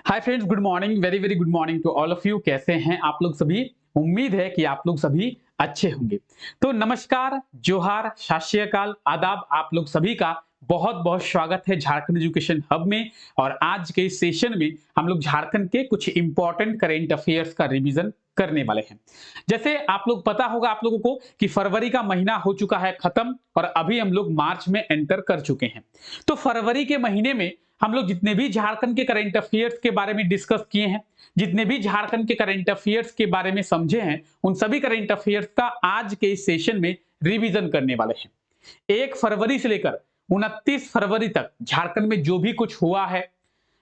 Hi friends, good morning. Very very good morning to all of you. कैसे हैं आप लोग सभी? उम्मीद है कि आप लोग सभी अच्छे होंगे। तो नमस्कार, जोहार, सत श्री अकाल, आदाब। आप लोग सभी का बहुत बहुत स्वागत है झारखंड एजुकेशन हब में। और आज के इस सेशन में हम लोग झारखंड के कुछ इंपॉर्टेंट करेंट अफेयर्स का रिवीजन करने वाले हैं। जैसे आप लोग पता होगा आप लोगों को कि फरवरी का महीना हो चुका है खत्म और अभी हम लोग मार्च में एंटर कर चुके हैं। तो फरवरी के महीने में हम लोग जितने भी झारखंड के करंट अफेयर्स के बारे में डिस्कस किए हैं, जितने भी झारखंड के करंट अफेयर्स के बारे में समझे हैं, उन सभी करंट अफेयर्स का आज के इस सेशन में रिवीजन करने वाले हैं। 1 फरवरी से लेकर 29 फरवरी तक झारखंड में जो भी कुछ हुआ है,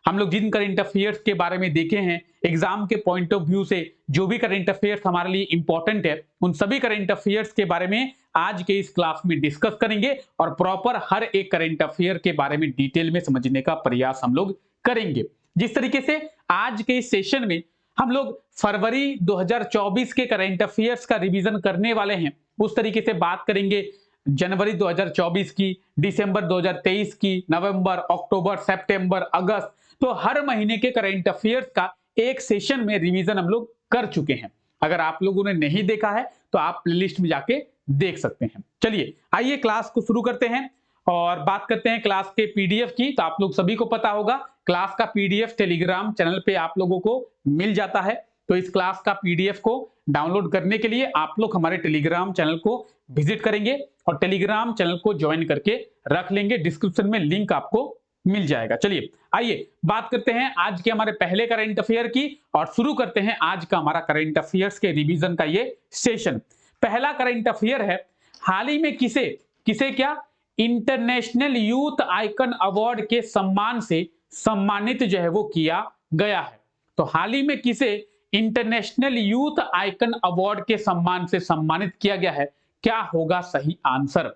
हम लोग जिन करंट अफेयर्स के बारे में देखे हैं, एग्जाम के पॉइंट ऑफ व्यू से जो भी करंट अफेयर्स हमारे लिए इंपॉर्टेंट है, उन सभी करंट अफेयर्स के बारे में आज के इस क्लास में डिस्कस करेंगे और प्रॉपर हर एक करंट अफेयर के बारे में डिटेल में समझने का प्रयास हम लोग करेंगे। जिस तरीके से आज के इस सेशन में हम लोग फरवरी 2024 के करंट अफेयर्स का रिवीजन करने वाले हैं, उस तरीके से बात करेंगे जनवरी 2024 की, दिसंबर 2023 की, नवंबर, अक्टूबर, सितंबर, अगस्त। तो हर महीने के करंट अफेयर्स का एक सेशन में रिवीजन हम लोग कर चुके हैं। अगर आप लोगों ने नहीं देखा है तो आप प्लेलिस्ट में जाके देख सकते हैं। चलिए आइए क्लास को शुरू करते हैं और बात करते हैं क्लास के पीडीएफ की। तो आप लोग सभी को पता होगा क्लास का पीडीएफ टेलीग्राम चैनल पे आप लोगों को मिल जाता है। तो इस क्लास का पीडीएफ को डाउनलोड करने के लिए आप लोग हमारे टेलीग्राम चैनल को विजिट करेंगे और टेलीग्राम चैनल को ज्वाइन करके रख लेंगे। डिस्क्रिप्शन में लिंक आपको मिल जाएगा। चलिए आइए बात करते हैं आज के हमारे पहले करंट अफेयर की और शुरू करते हैं आज का हमारा करंट अफेयर्स के रिवीजन का ये सेशन। पहला करंट अफेयर है, हाल ही में किसे किसे क्या इंटरनेशनल यूथ आइकन अवार्ड के सम्मान से सम्मानित जो है वो किया गया है। तो हाल ही में किसे इंटरनेशनल यूथ आइकन अवार्ड के सम्मान से सम्मानित किया गया है? क्या होगा सही आंसर?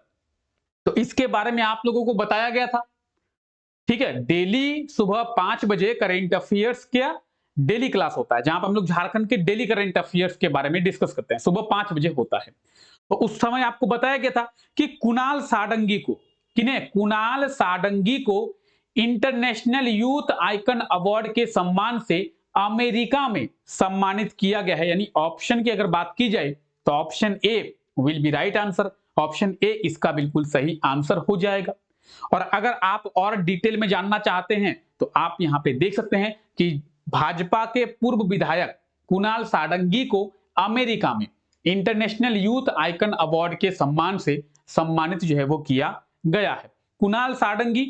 तो इसके बारे में आप लोगों को बताया गया था। ठीक है, डेली सुबह 5 बजे करंट अफेयर्स क्या डेली क्लास होता है, जहां पर हम लोग झारखंड के डेली करंट अफेयर्स के बारे में डिस्कस करते हैं। सुबह 5 बजे होता है। तो उस समय आपको बताया गया था कि कुणाल साडंगी को, किन्हें? कुणाल साडंगी को इंटरनेशनल यूथ आइकन अवार्ड के सम्मान से अमेरिका में सम्मानित किया गया है। यानी ऑप्शन की अगर बात की जाए तो option A will be right answer. Option A इसका बिल्कुल सही आंसर हो जाएगा। और अगर आप और डिटेल में जानना चाहते हैं तो आप यहां पे देख सकते हैं कि भाजपा के पूर्व विधायक कुणाल साडंगी को अमेरिका में इंटरनेशनल यूथ आइकन अवार्ड के सम्मान से सम्मानित जो है वो किया गया है। कुणाल साडंगी,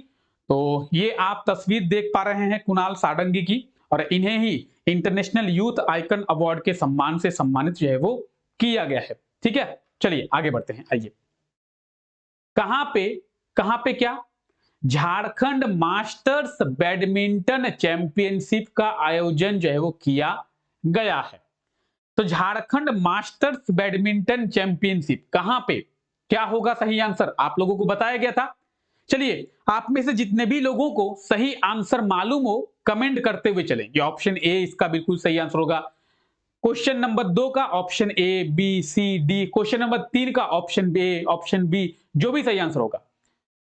तो ये आप तस्वीर देख पा रहे हैं कुणाल साडंगी की, और इन्हें ही इंटरनेशनल यूथ आइकन अवार्ड के सम्मान से सम्मानित जो है वो किया गया है। ठीक है, चलिए आगे बढ़ते हैं। आइए, कहां पे क्या झारखंड मास्टर्स बैडमिंटन चैंपियनशिप का आयोजन जो है वो किया गया है। तो झारखंड मास्टर्स बैडमिंटन चैंपियनशिप कहां पे, क्या होगा सही आंसर? आप लोगों को बताया गया था। चलिए, आप में से जितने भी लोगों को सही आंसर मालूम हो कमेंट करते हुए चलेंगे। ऑप्शन ए इसका बिल्कुल सही आंसर होगा। क्वेश्चन नंबर 2 का option A, B, C, D. Question number 3 का ऑप्शन बी, ऑप्शन बी, जो भी सही आंसर होगा।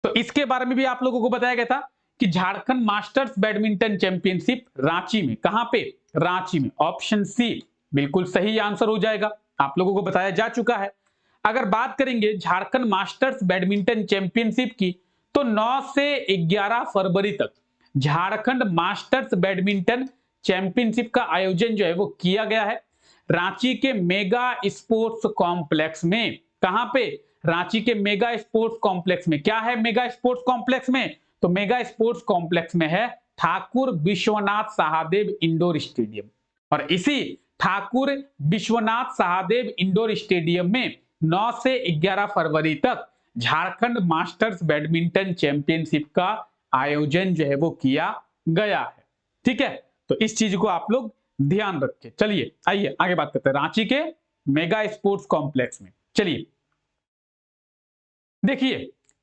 तो इसके बारे में भी आप लोगों को बताया गया था कि Jharkhand masters badminton championship Ranchi में, कहां पे? रांची में। ऑप्शन सी बिल्कुल सही आंसर हो जाएगा, आप लोगों को बताया जा चुका है। अगर बात करेंगे झारखंड मास्टर्स बैडमिंटन चैंपियनशिप की, तो 9 से 11 फरवरी तक झारखंड मास्टर्स बैडमिंटन चैंपियनशिप का आयोजन जो है वो किया गया है रांची के मेगा स्पोर्ट्स कॉम्प्लेक्स में। कहां पे? रांची के मेगा स्पोर्ट्स कॉम्प्लेक्स में। क्या है मेगा स्पोर्ट्स कॉम्प्लेक्स में? तो मेगा स्पोर्ट्स कॉम्प्लेक्स में है ठाकुर विश्वनाथ सहादेव इंडोर स्टेडियम। और इसी ठाकुर विश्वनाथ सहादेव इंडोर स्टेडियम में 9 से 11 फरवरी तक झारखंड मास्टर्स बैडमिंटन चैंपियनशिप का आयोजन जो है वो किया गया है। ठीक है, तो इस चीज को आप लोग ध्यान रखें। चलिए आइए आगे बात करते हैं रांची के मेगा स्पोर्ट्स कॉम्प्लेक्स में। चलिए देखिए,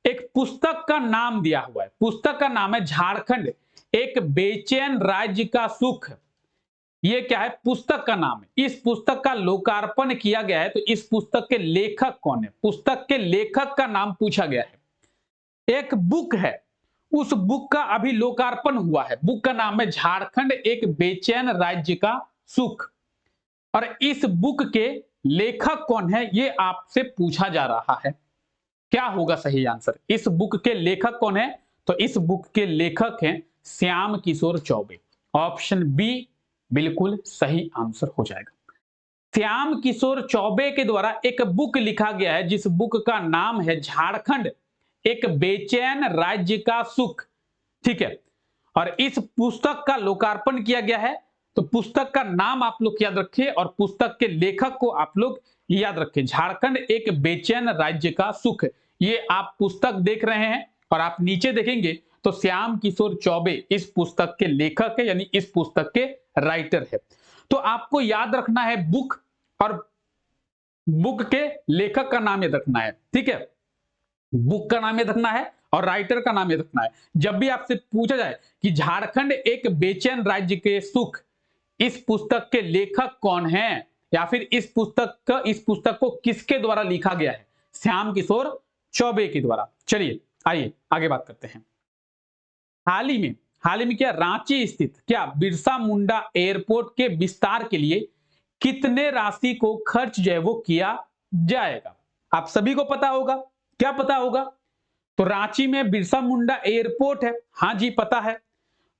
एक पुस्तक का नाम दिया हुआ है। पुस्तक का नाम है झारखंड एक बेचैन राज्य का सुख। ये क्या है? पुस्तक का नाम है। इस पुस्तक का लोकार्पण किया गया है। तो इस पुस्तक के लेखक कौन है? पुस्तक के लेखक का नाम पूछा गया है। एक बुक है, उस बुक का अभी लोकार्पण हुआ है। बुक का नाम है झारखंड एक बेचैन राज्य का सुख। और इस बुक के लेखक कौन है, ये आपसे पूछा जा रहा है। क्या होगा सही आंसर? इस बुक के लेखक कौन है? तो इस बुक के लेखक हैं श्याम किशोर चौबे। ऑप्शन बी बिल्कुल सही आंसर हो जाएगा। श्याम किशोर चौबे के द्वारा एक बुक लिखा गया है जिस बुक का नाम है झारखंड एक बेचैन राज्य का सुख। ठीक है, और इस पुस्तक का लोकार्पण किया गया है। तो पुस्तक का नाम आप लोग याद रखिए और पुस्तक के लेखक को आप लोग याद रखिए। झारखंड एक बेचैन राज्य का सुख, ये आप पुस्तक देख रहे हैं और आप नीचे देखेंगे तो श्याम किशोर चौबे इस पुस्तक के लेखक है, यानी इस पुस्तक के राइटर है। तो आपको याद रखना है बुक और बुक के लेखक का नाम याद रखना है। ठीक है, बुक का नाम याद रखना है और राइटर का नाम याद रखना है। जब भी आपसे पूछा जाए कि झारखंड एक बेचैन राज्य के सुख, इस पुस्तक के लेखक कौन हैं या फिर इस पुस्तक को किसके द्वारा लिखा गया है? श्याम किशोर चौबे के द्वारा। चलिए आइए आगे बात करते हैं। हाल ही में क्या रांची स्थित क्या बिरसा मुंडा एयरपोर्ट के विस्तार के लिए कितने राशि को खर्च जो है वो किया जाएगा? आप सभी को पता होगा। क्या पता होगा? तो रांची में बिरसा मुंडा एयरपोर्ट है। हाँ जी पता है।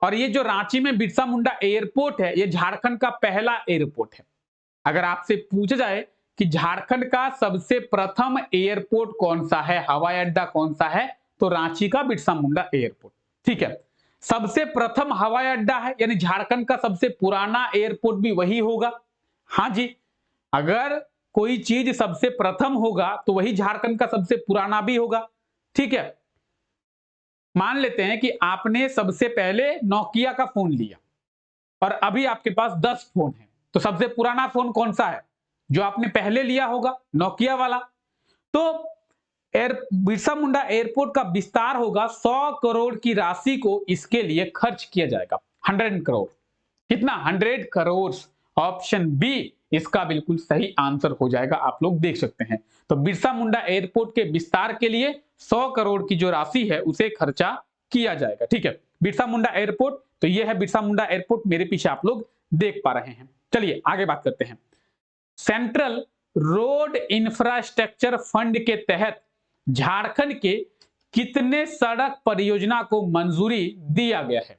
और ये जो रांची में बिरसा मुंडा एयरपोर्ट है, ये झारखंड का पहला एयरपोर्ट है। अगर आपसे पूछा जाए कि झारखंड का सबसे प्रथम एयरपोर्ट कौन सा है, हवाई अड्डा कौन सा है, तो रांची का बिरसा मुंडा एयरपोर्ट। ठीक है, सबसे प्रथम हवाई अड्डा है, यानी झारखंड का सबसे पुराना एयरपोर्ट भी वही होगा। हाँ जी, अगर कोई चीज सबसे प्रथम होगा तो वही झारखंड का सबसे पुराना भी होगा। ठीक है, मान लेते हैं कि आपने सबसे पहले नोकिया का फोन लिया और अभी आपके पास 10 फोन है, तो सबसे पुराना फोन कौन सा है? जो आपने पहले लिया होगा, नोकिया वाला। तो बिरसा मुंडा एयरपोर्ट का विस्तार होगा, 100 करोड़ की राशि को इसके लिए खर्च किया जाएगा। 100 करोड़। कितना? 100 करोड़। ऑप्शन बी इसका बिल्कुल सही आंसर हो जाएगा। आप लोग देख सकते हैं। तो बिरसा मुंडा एयरपोर्ट के विस्तार के लिए 100 करोड़ की जो राशि है उसे खर्चा किया जाएगा। ठीक है, बिरसा मुंडा एयरपोर्ट, तो यह है बिरसा मुंडा एयरपोर्ट, मेरे पीछे आप लोग देख पा रहे हैं। चलिए आगे बात करते हैं। सेंट्रल रोड इंफ्रास्ट्रक्चर फंड के तहत झारखंड के कितने सड़क परियोजना को मंजूरी दिया गया है?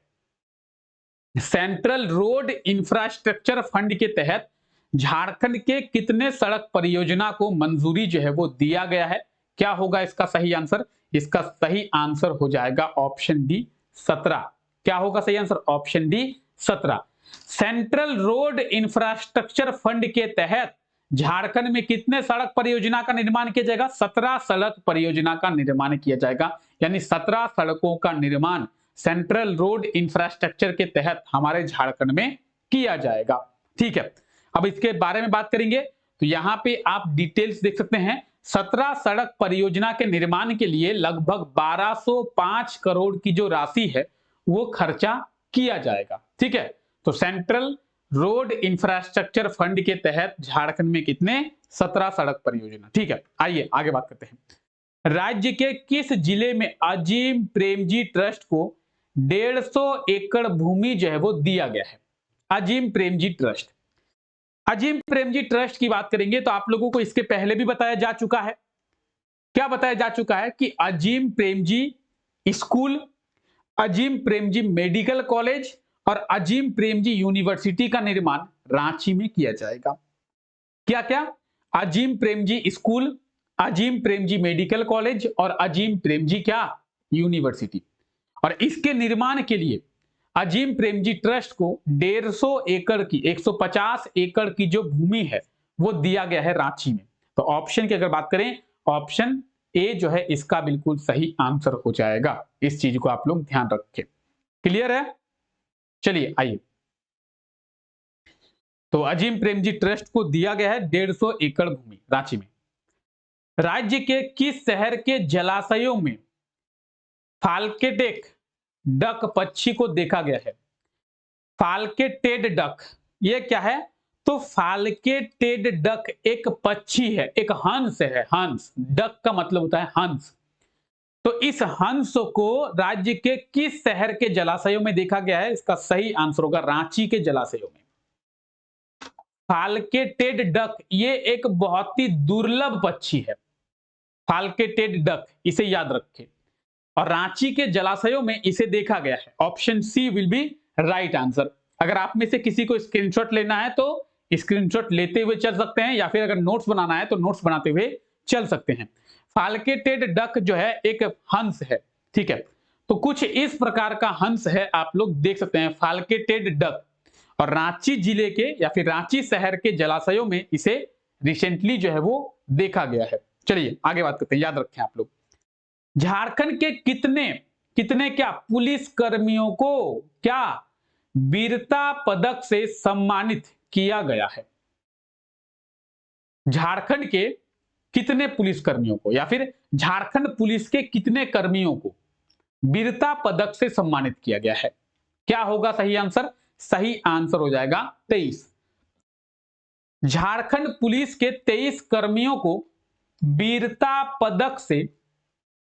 सेंट्रल रोड इंफ्रास्ट्रक्चर फंड के तहत झारखंड के कितने सड़क परियोजना को मंजूरी जो है वो दिया गया है? क्या होगा इसका सही आंसर? इसका सही आंसर हो जाएगा ऑप्शन डी 17। क्या होगा सही answer? Option D 17। Central road infrastructure fund के तहत झारखंड में कितने सड़क परियोजना का निर्माण किया जाएगा? 17 सड़क परियोजना का निर्माण किया जाएगा, यानी 17 सड़कों का निर्माण सेंट्रल रोड इंफ्रास्ट्रक्चर के तहत हमारे झारखंड में किया जाएगा। ठीक है, अब इसके बारे में बात करेंगे तो यहां पे आप डिटेल्स देख सकते हैं। 17 सड़क परियोजना के निर्माण के लिए लगभग 1205 करोड़ की जो राशि है वो खर्चा किया जाएगा। ठीक है, तो सेंट्रल रोड इंफ्रास्ट्रक्चर फंड के तहत झारखंड में कितने? 17 सड़क परियोजना। ठीक है, आइए आगे बात करते हैं। राज्य के किस जिले में अजीम प्रेमजी ट्रस्ट को 150 एकड़ भूमि जो है वो दिया गया है? अजीम प्रेमजी ट्रस्ट। अजीम प्रेमजी ट्रस्ट की बात करेंगे तो आप लोगों को इसके पहले भी बताया जा चुका है। क्या बताया जा चुका है? कि Azim Premji school, Azim Premji medical college और अजीम प्रेमजी यूनिवर्सिटी का निर्माण रांची में किया जाएगा। क्या क्या? Azim Premji school, Azim Premji medical college और अजीम प्रेमजी क्या? यूनिवर्सिटी। और इसके निर्माण के लिए अजीम प्रेमजी ट्रस्ट को 150 एकड़ की 150 एकड़ की जो भूमि है वो दिया गया है रांची में। तो ऑप्शन की अगर बात करें, ऑप्शन ए जो है इसका बिल्कुल सही आंसर हो जाएगा। इस चीज को आप लोग ध्यान रखें। क्लियर है? चलिए आइए, तो अजीम प्रेमजी ट्रस्ट को दिया गया है 150 एकड़ भूमि रांची में। राज्य के किस शहर के जलाशयों में फाल्केटेड डक पक्षी को देखा गया है? फाल्केटेड डक, ये क्या है? तो फाल्केटेड डक एक पक्षी है, एक हंस है। हंस, डक का मतलब होता है हंस। तो इस हंस को राज्य के किस शहर के जलाशयों में देखा गया है? इसका सही आंसर होगा रांची के जलाशयों में। फाल्केटेड डक ये एक बहुत ही दुर्लभ पक्षी है। फाल्केटेड डक, इसे याद रखें, और रांची के जलाशयों में इसे देखा गया है। Option C will be right answer. अगर आप में से किसी को स्क्रीनशॉट लेना है तो स्क्रीनशॉट लेते हुए चल सकते हैं, या फिर अगर नोट्स बनाना है तो नोट्स बनाते हुए चल सकते हैं। फाल्केटेड डक जो है एक हंस है, ठीक है। तो कुछ इस प्रकार का हंस है, आप लोग देख सकते हैं फाल्केटेड डक, और रांची जिले के या फिर रांची शहर के जलाशयों में इसे रिसेंटली जो है वो देखा गया है। चलिए आगे बात करते हैं, याद रखें आप लोग। झारखंड के कितने कितने क्या पुलिस कर्मियों को क्या वीरता पदक से सम्मानित किया गया है? झारखंड के कितने पुलिस कर्मियों को या फिर झारखंड पुलिस के कितने कर्मियों को वीरता पदक से सम्मानित किया गया है? क्या होगा सही आंसर? सही आंसर हो जाएगा 23। झारखंड पुलिस के 23 कर्मियों को वीरता पदक से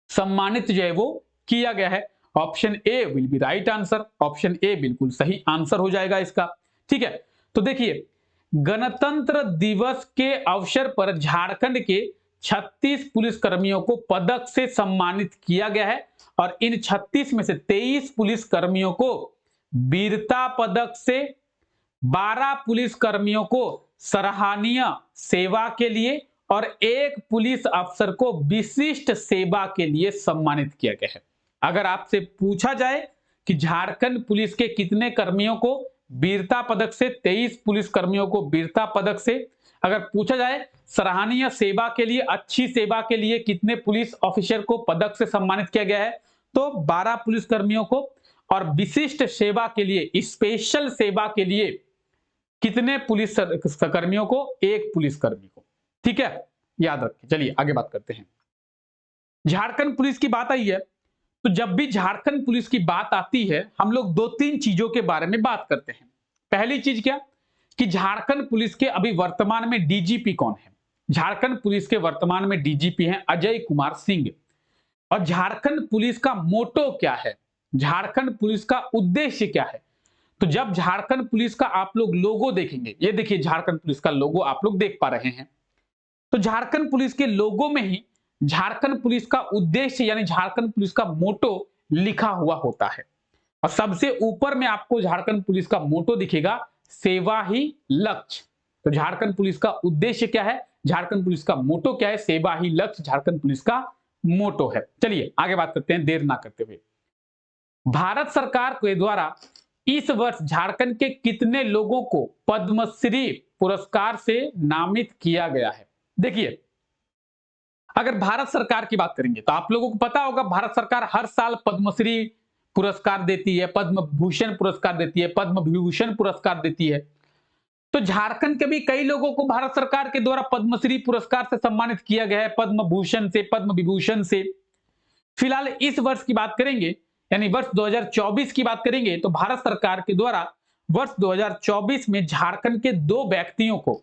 सम्मानित जो है वो किया गया है। Option A will be right answer. Option A बिल्कुल सही आंसर हो जाएगा इसका, ठीक है। तो देखिए, गणतंत्र दिवस के अवसर पर झारखंड के 36 पुलिस कर्मियों को पदक से सम्मानित किया गया है, और इन 36 में से 23 पुलिस कर्मियों को वीरता पदक से, 12 पुलिस कर्मियों को सराहनीय सेवा के लिए और एक पुलिस अफसर को विशिष्ट सेवा के लिए सम्मानित किया गया है। अगर आपसे पूछा जाए कि झारखंड पुलिस के कितने कर्मियों को वीरता पदक से, 23 पुलिस कर्मियों को वीरता पदक से, अगर पूछा जाए सराहनीय सेवा के लिए, अच्छी सेवा के लिए कितने पुलिस ऑफिसर को पदक से सम्मानित किया गया है, तो 12 पुलिस कर्मियों को, और विशिष्ट सेवा के लिए, स्पेशल सेवा के लिए कितने पुलिस कर्मियों को? एक पुलिस कर्मी को, ठीक है, याद रखें। चलिए आगे बात करते हैं। झारखंड पुलिस की बात आई है, तो जब भी झारखंड पुलिस की बात आती है हम लोग 2-3 चीजों के बारे में बात करते हैं। पहली चीज क्या कि झारखंड पुलिस के अभी वर्तमान में डीजीपी कौन है? झारखंड पुलिस के वर्तमान में डीजीपी हैं अजय कुमार सिंह। और झारखंड पुलिस का मोटो क्या है? झारखंड पुलिस का उद्देश्य क्या है? तो जब झारखंड पुलिस का आप लोग लोगो देखेंगे, ये देखिए झारखंड पुलिस का लोगो आप लोग देख पा रहे हैं, तो झारखंड पुलिस के लोगो में ही झारखंड पुलिस का उद्देश्य यानी झारखंड पुलिस का मोटो लिखा हुआ होता है। और सबसे ऊपर में आपको झारखंड पुलिस का मोटो दिखेगा, सेवा ही लक्ष्य। तो झारखंड पुलिस का उद्देश्य क्या है, झारखंड पुलिस का मोटो क्या है? सेवा ही लक्ष्य झारखंड पुलिस का मोटो है। चलिए आगे बात करते हैं देर ना करते हुए। भारत सरकार के द्वारा इस वर्ष झारखंड के कितने लोगों को पद्मश्री पुरस्कार से नामित किया गया है? देखिए, अगर भारत सरकार की बात करेंगे तो आप लोगों को पता होगा भारत सरकार हर साल पद्मश्री पुरस्कार देती है, पद्म भूषण पुरस्कार देती है, पद्म विभूषण पुरस्कार देती है। तो झारखंड के भी कई लोगों को भारत सरकार के द्वारा पद्मश्री पुरस्कार से सम्मानित किया गया है, पद्म भूषण से, पद्म विभूषण से। फिलहाल इस वर्ष की बात करेंगे यानी वर्ष 2024 की बात करेंगे तो भारत सरकार के द्वारा वर्ष 2024 में झारखंड के 2 व्यक्तियों को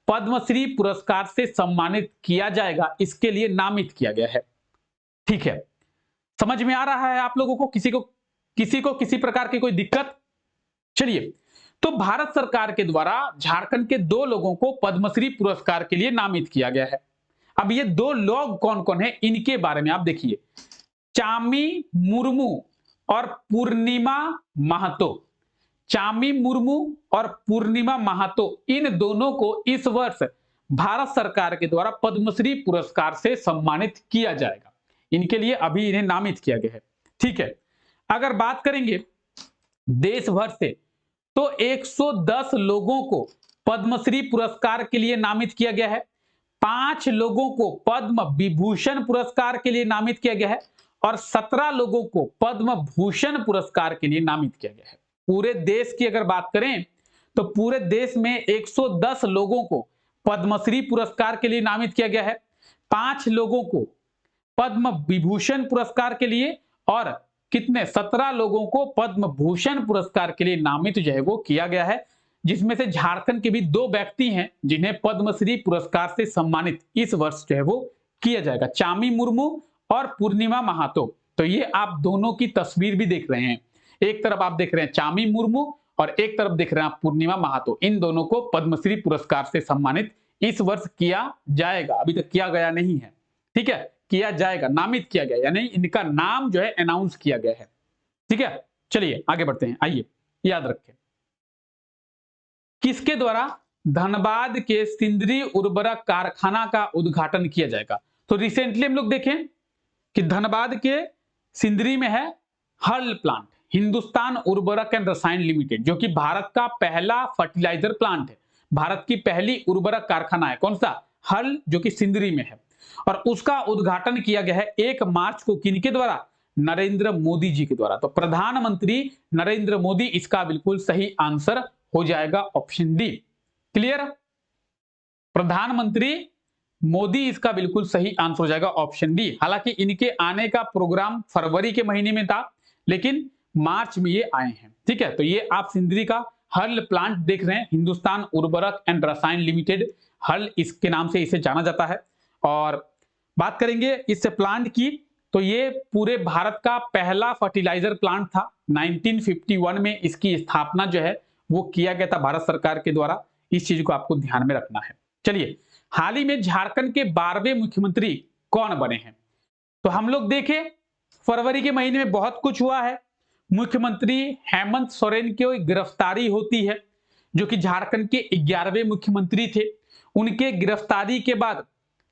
पद्मश्री पुरस्कार से सम्मानित किया जाएगा, इसके लिए नामित किया गया है, ठीक है। समझ में आ रहा है आप लोगों को? किसी को किसी प्रकार की कोई दिक्कत? चलिए, तो भारत सरकार के द्वारा झारखंड के 2 लोगों को पद्मश्री पुरस्कार के लिए नामित किया गया है। अब ये 2 लोग कौन कौन है इनके बारे में आप देखिए, चामी मुर्मू और पूर्णिमा महतो। चामी मुर्मू और पूर्णिमा महतो, इन दोनों को इस वर्ष भारत सरकार के द्वारा पद्मश्री पुरस्कार से सम्मानित किया जाएगा। इनके लिए अभी इन्हें नामित किया गया है, ठीक है। अगर बात करेंगे देश भर से तो 110 लोगों को पद्मश्री पुरस्कार के लिए नामित किया गया है, 5 लोगों को पद्म विभूषण पुरस्कार के लिए नामित किया गया है और 17 लोगों को पद्म भूषण पुरस्कार के लिए नामित किया गया है। पूरे देश की अगर बात करें तो पूरे देश में 110 लोगों को पद्मश्री पुरस्कार के लिए नामित किया गया है, 5 लोगों को पद्म विभूषण पुरस्कार के लिए और कितने 17 लोगों को पद्म भूषण पुरस्कार के लिए नामित जो है वो किया गया है, जिसमें से झारखंड के भी 2 व्यक्ति हैं जिन्हें पद्मश्री पुरस्कार से सम्मानित इस वर्ष जो है वो किया जाएगा, चामी मुर्मू और पूर्णिमा महातो। तो ये आप दोनों की तस्वीर भी देख रहे हैं, एक तरफ आप देख रहे हैं चामी मुर्मू और एक तरफ देख रहे हैं आप पूर्णिमा महातो। इन दोनों को पद्मश्री पुरस्कार से सम्मानित इस वर्ष किया जाएगा, अभी तक किया गया नहीं है, ठीक है, किया जाएगा, नामित किया गया, यानी इनका नाम जो है अनाउंस किया गया है, ठीक है। चलिए आगे बढ़ते हैं, आइए याद रखें किसके द्वारा धनबाद के सिंदरी उर्वरक कारखाना का उद्घाटन किया जाएगा। तो रिसेंटली हम लोग देखें कि धनबाद के सिंदरी में है हल प्लांट, हिंदुस्तान उर्वरक एंड रसायन लिमिटेड, जो कि भारत का पहला फर्टिलाइजर प्लांट है, भारत की पहली उर्वरक कारखाना है, कौन सा, हल, जो कि सिंदरी में है। और उसका उद्घाटन किया गया है 1 मार्च को, किनके द्वारा, नरेंद्र मोदी जी के द्वारा। तो प्रधानमंत्री नरेंद्र मोदी इसका बिल्कुल सही आंसर हो जाएगा, ऑप्शन डी। क्लियर, प्रधानमंत्री मोदी इसका बिल्कुल सही आंसर हो जाएगा, ऑप्शन डी। हालांकि इनके आने का प्रोग्राम फरवरी के महीने में था, लेकिन मार्च में ये आए हैं, ठीक है। तो ये आप सिंदरी का हल प्लांट देख रहे हैं, हिंदुस्तान उर्वरक एंड रसायन लिमिटेड, हल इसके नाम से इसे जाना जाता है। और बात करेंगे इस प्लांट की, तो ये पूरे भारत का पहला फर्टिलाइजर प्लांट था। 1951 में इसकी स्थापना जो है वो किया गया था भारत सरकार के द्वारा, इस चीज को आपको ध्यान में रखना है। चलिए, हाल ही में झारखंड के 12वें मुख्यमंत्री कौन बने हैं। तो हम लोग देखें फरवरी के महीने में बहुत कुछ हुआ है। मुख्यमंत्री हेमंत सोरेन की गिरफ्तारी होती है, जो कि झारखंड के 11वें मुख्यमंत्री थे। उनके गिरफ्तारी के बाद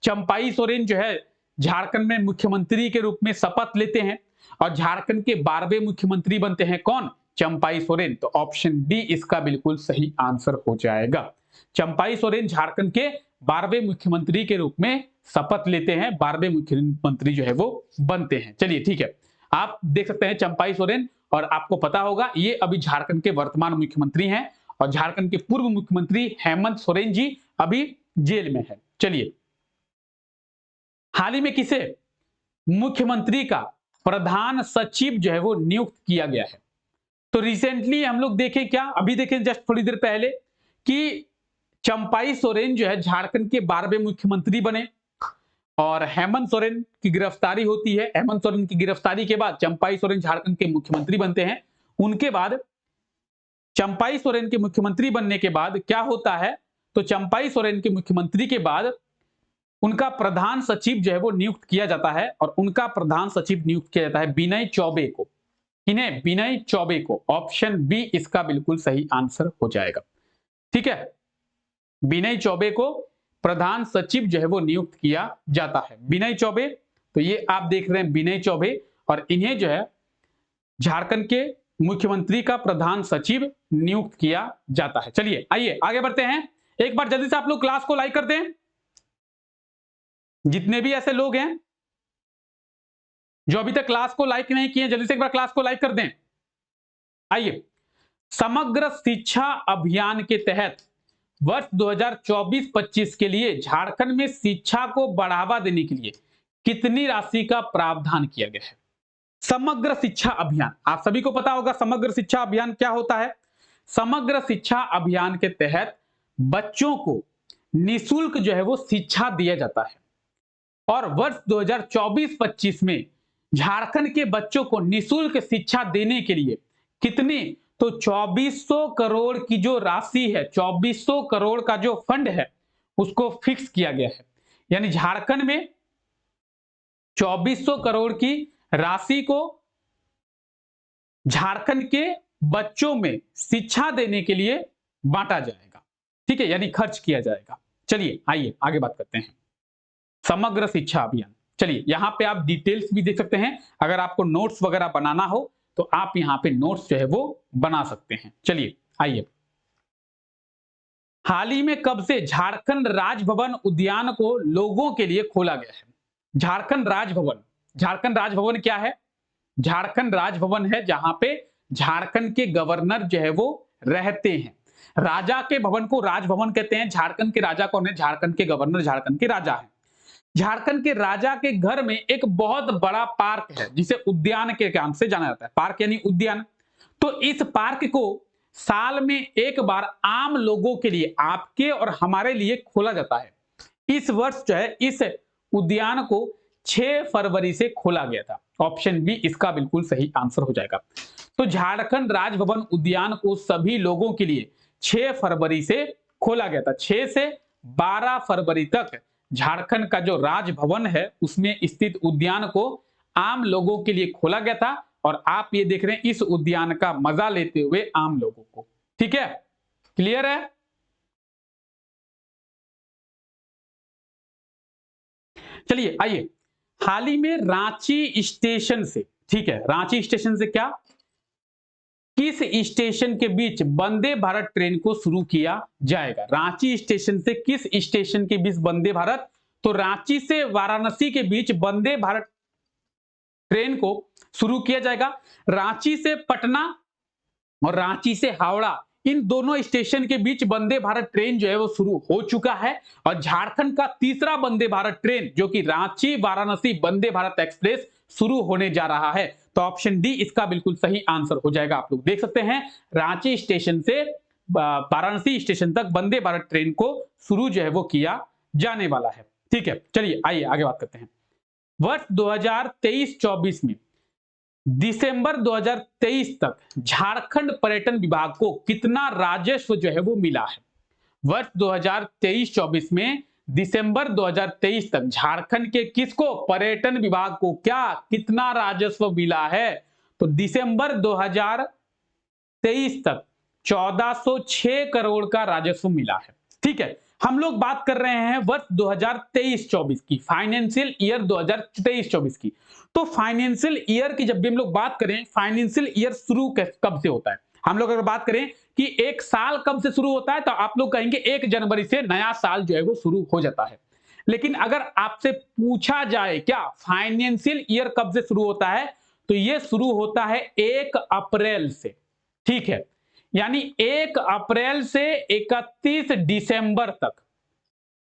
चंपाई सोरेन जो है झारखंड में मुख्यमंत्री के रूप में शपथ लेते हैं और झारखंड के 12वें मुख्यमंत्री बनते हैं, कौन, चंपाई सोरेन। तो ऑप्शन डी इसका बिल्कुल सही आंसर हो जाएगा। चंपाई सोरेन झारखंड के 12वें मुख्यमंत्री के रूप में शपथ लेते हैं, 12वें मुख्यमंत्री जो है वो बनते हैं। चलिए ठीक है, आप देख सकते हैं चंपाई सोरेन, और आपको पता होगा ये अभी झारखंड के वर्तमान मुख्यमंत्री हैं, और झारखंड के पूर्व मुख्यमंत्री हेमंत सोरेन जी अभी जेल में है। चलिए, हाल ही में किसे मुख्यमंत्री का प्रधान सचिव जो है वो नियुक्त किया गया है। तो रिसेंटली हम लोग देखें, क्या अभी देखें जस्ट थोड़ी देर पहले, कि चंपाई सोरेन जो है झारखंड के 12वें मुख्यमंत्री बने और हेमंत सोरेन की गिरफ्तारी होती है। हेमंत सोरेन की गिरफ्तारी के बाद चंपाई सोरेन झारखंड के मुख्यमंत्री बनते हैं। उनके बाद चंपाई सोरेन के मुख्यमंत्री बनने के बाद क्या होता है, तो चंपाई सोरेन के मुख्यमंत्री के बाद उनका प्रधान सचिव जो है वो नियुक्त किया जाता है, और उनका प्रधान सचिव नियुक्त किया जाता है विनय चौबे को। इन्हें विनय चौबे को, ऑप्शन बी इसका बिल्कुल सही आंसर हो जाएगा, ठीक है। विनय चौबे को प्रधान सचिव जो है वो नियुक्त किया जाता है, विनय चौबे। तो ये आप देख रहे हैं विनय चौबे, और इन्हें जो है झारखंड के मुख्यमंत्री का प्रधान सचिव नियुक्त किया जाता है। चलिए आइए आगे बढ़ते हैं। एक बार जल्दी से आप लोग क्लास को लाइक कर दें, जितने भी ऐसे लोग हैं जो अभी तक क्लास को लाइक नहीं किए, जल्दी से एक बार क्लास को लाइक कर दें। आइए, समग्र शिक्षा अभियान के तहत वर्ष 2024-25 के लिए झारखंड में शिक्षा को बढ़ावा देने के लिए कितनी राशि का प्रावधान किया गया है। समग्र शिक्षा अभियान, आप सभी को पता होगा समग्र शिक्षा अभियान क्या होता है। समग्र शिक्षा अभियान के तहत बच्चों को निःशुल्क जो है वो शिक्षा दिया जाता है, और वर्ष 2024-25 में झारखंड के बच्चों को निःशुल्क शिक्षा देने के लिए कितनी, तो 2400 करोड़ की जो राशि है, 2400 करोड़ का जो फंड है उसको फिक्स किया गया है। यानी झारखंड में 2400 करोड़ की राशि को झारखंड के बच्चों में शिक्षा देने के लिए बांटा जाएगा, ठीक है, यानी खर्च किया जाएगा। चलिए आइए आगे बात करते हैं, समग्र शिक्षा अभियान। चलिए यहां पे आप डिटेल्स भी देख सकते हैं, अगर आपको नोट्स वगैरह बनाना हो तो आप यहां पे नोट्स जो है वो बना सकते हैं। चलिए आइए, हाल ही में कब से झारखंड राजभवन उद्यान को लोगों के लिए खोला गया है। झारखंड राजभवन, झारखंड राजभवन क्या है, झारखंड राजभवन है जहां पे झारखंड के गवर्नर जो है वो रहते हैं। राजा के भवन को राजभवन कहते हैं। झारखंड के राजा कौन है, झारखंड के गवर्नर झारखंड के राजा है। झारखंड के राजा के घर में एक बहुत बड़ा पार्क है जिसे उद्यान के नाम से जाना जाता है। पार्क यानी उद्यान। तो इस पार्क को साल में एक बार आम लोगों के लिए, आपके और हमारे लिए खोला जाता है। इस वर्ष जो है इस उद्यान को 6 फरवरी से खोला गया था। ऑप्शन बी इसका बिल्कुल सही आंसर हो जाएगा। तो झारखंड राजभवन उद्यान को सभी लोगों के लिए 6 फरवरी से खोला गया था। 6 से 12 फरवरी तक झारखंड का जो राजभवन है उसमें स्थित उद्यान को आम लोगों के लिए खोला गया था और आप ये देख रहे हैं इस उद्यान का मजा लेते हुए आम लोगों को। ठीक है, क्लियर है? चलिए आइए, हाल ही में रांची स्टेशन से, ठीक है, रांची स्टेशन से क्या, किस स्टेशन के बीच वंदे भारत ट्रेन को शुरू किया जाएगा? रांची स्टेशन से किस स्टेशन के बीच वंदे भारत? तो रांची से वाराणसी के बीच वंदे भारत ट्रेन को शुरू किया जाएगा। रांची से पटना और रांची से हावड़ा, इन दोनों स्टेशन के बीच वंदे भारत ट्रेन जो है वो शुरू हो चुका है और झारखंड का तीसरा वंदे भारत ट्रेन जो कि रांची वाराणसी वंदे भारत एक्सप्रेस शुरू होने जा रहा है। तो ऑप्शन डी इसका बिल्कुल सही आंसर हो जाएगा। आप लोग देख सकते हैं रांची स्टेशन से वाराणसी स्टेशन तक वंदे भारत ट्रेन को शुरू जो है वो किया जाने वाला है। ठीक है, चलिए आइए आगे बात करते हैं। वर्ष 2023-24 में दिसंबर 2023 तक झारखंड पर्यटन विभाग को कितना राजस्व जो है वो मिला है? वर्ष 2023-24 में दिसंबर 2023 तक झारखंड के किसको, पर्यटन विभाग को क्या कितना राजस्व मिला है? तो दिसंबर 2023 तक 1406 करोड़ का राजस्व मिला है। ठीक है, हम लोग बात कर रहे हैं वर्ष 2023-24 की, फाइनेंशियल ईयर 2023-24 की। तो फाइनेंशियल ईयर की जब भी हम लोग बात करें, फाइनेंशियल ईयर शुरू कब से होता है? हम लोग अगर बात करें कि एक साल कब से शुरू होता है तो आप लोग कहेंगे 1 जनवरी से नया साल जो है वो शुरू हो जाता है। लेकिन अगर आपसे पूछा जाए क्या फाइनेंशियल ईयर कब से शुरू होता है, तो ये शुरू होता है 1 अप्रैल से। ठीक है, यानी 1 अप्रैल से 31 दिसंबर तक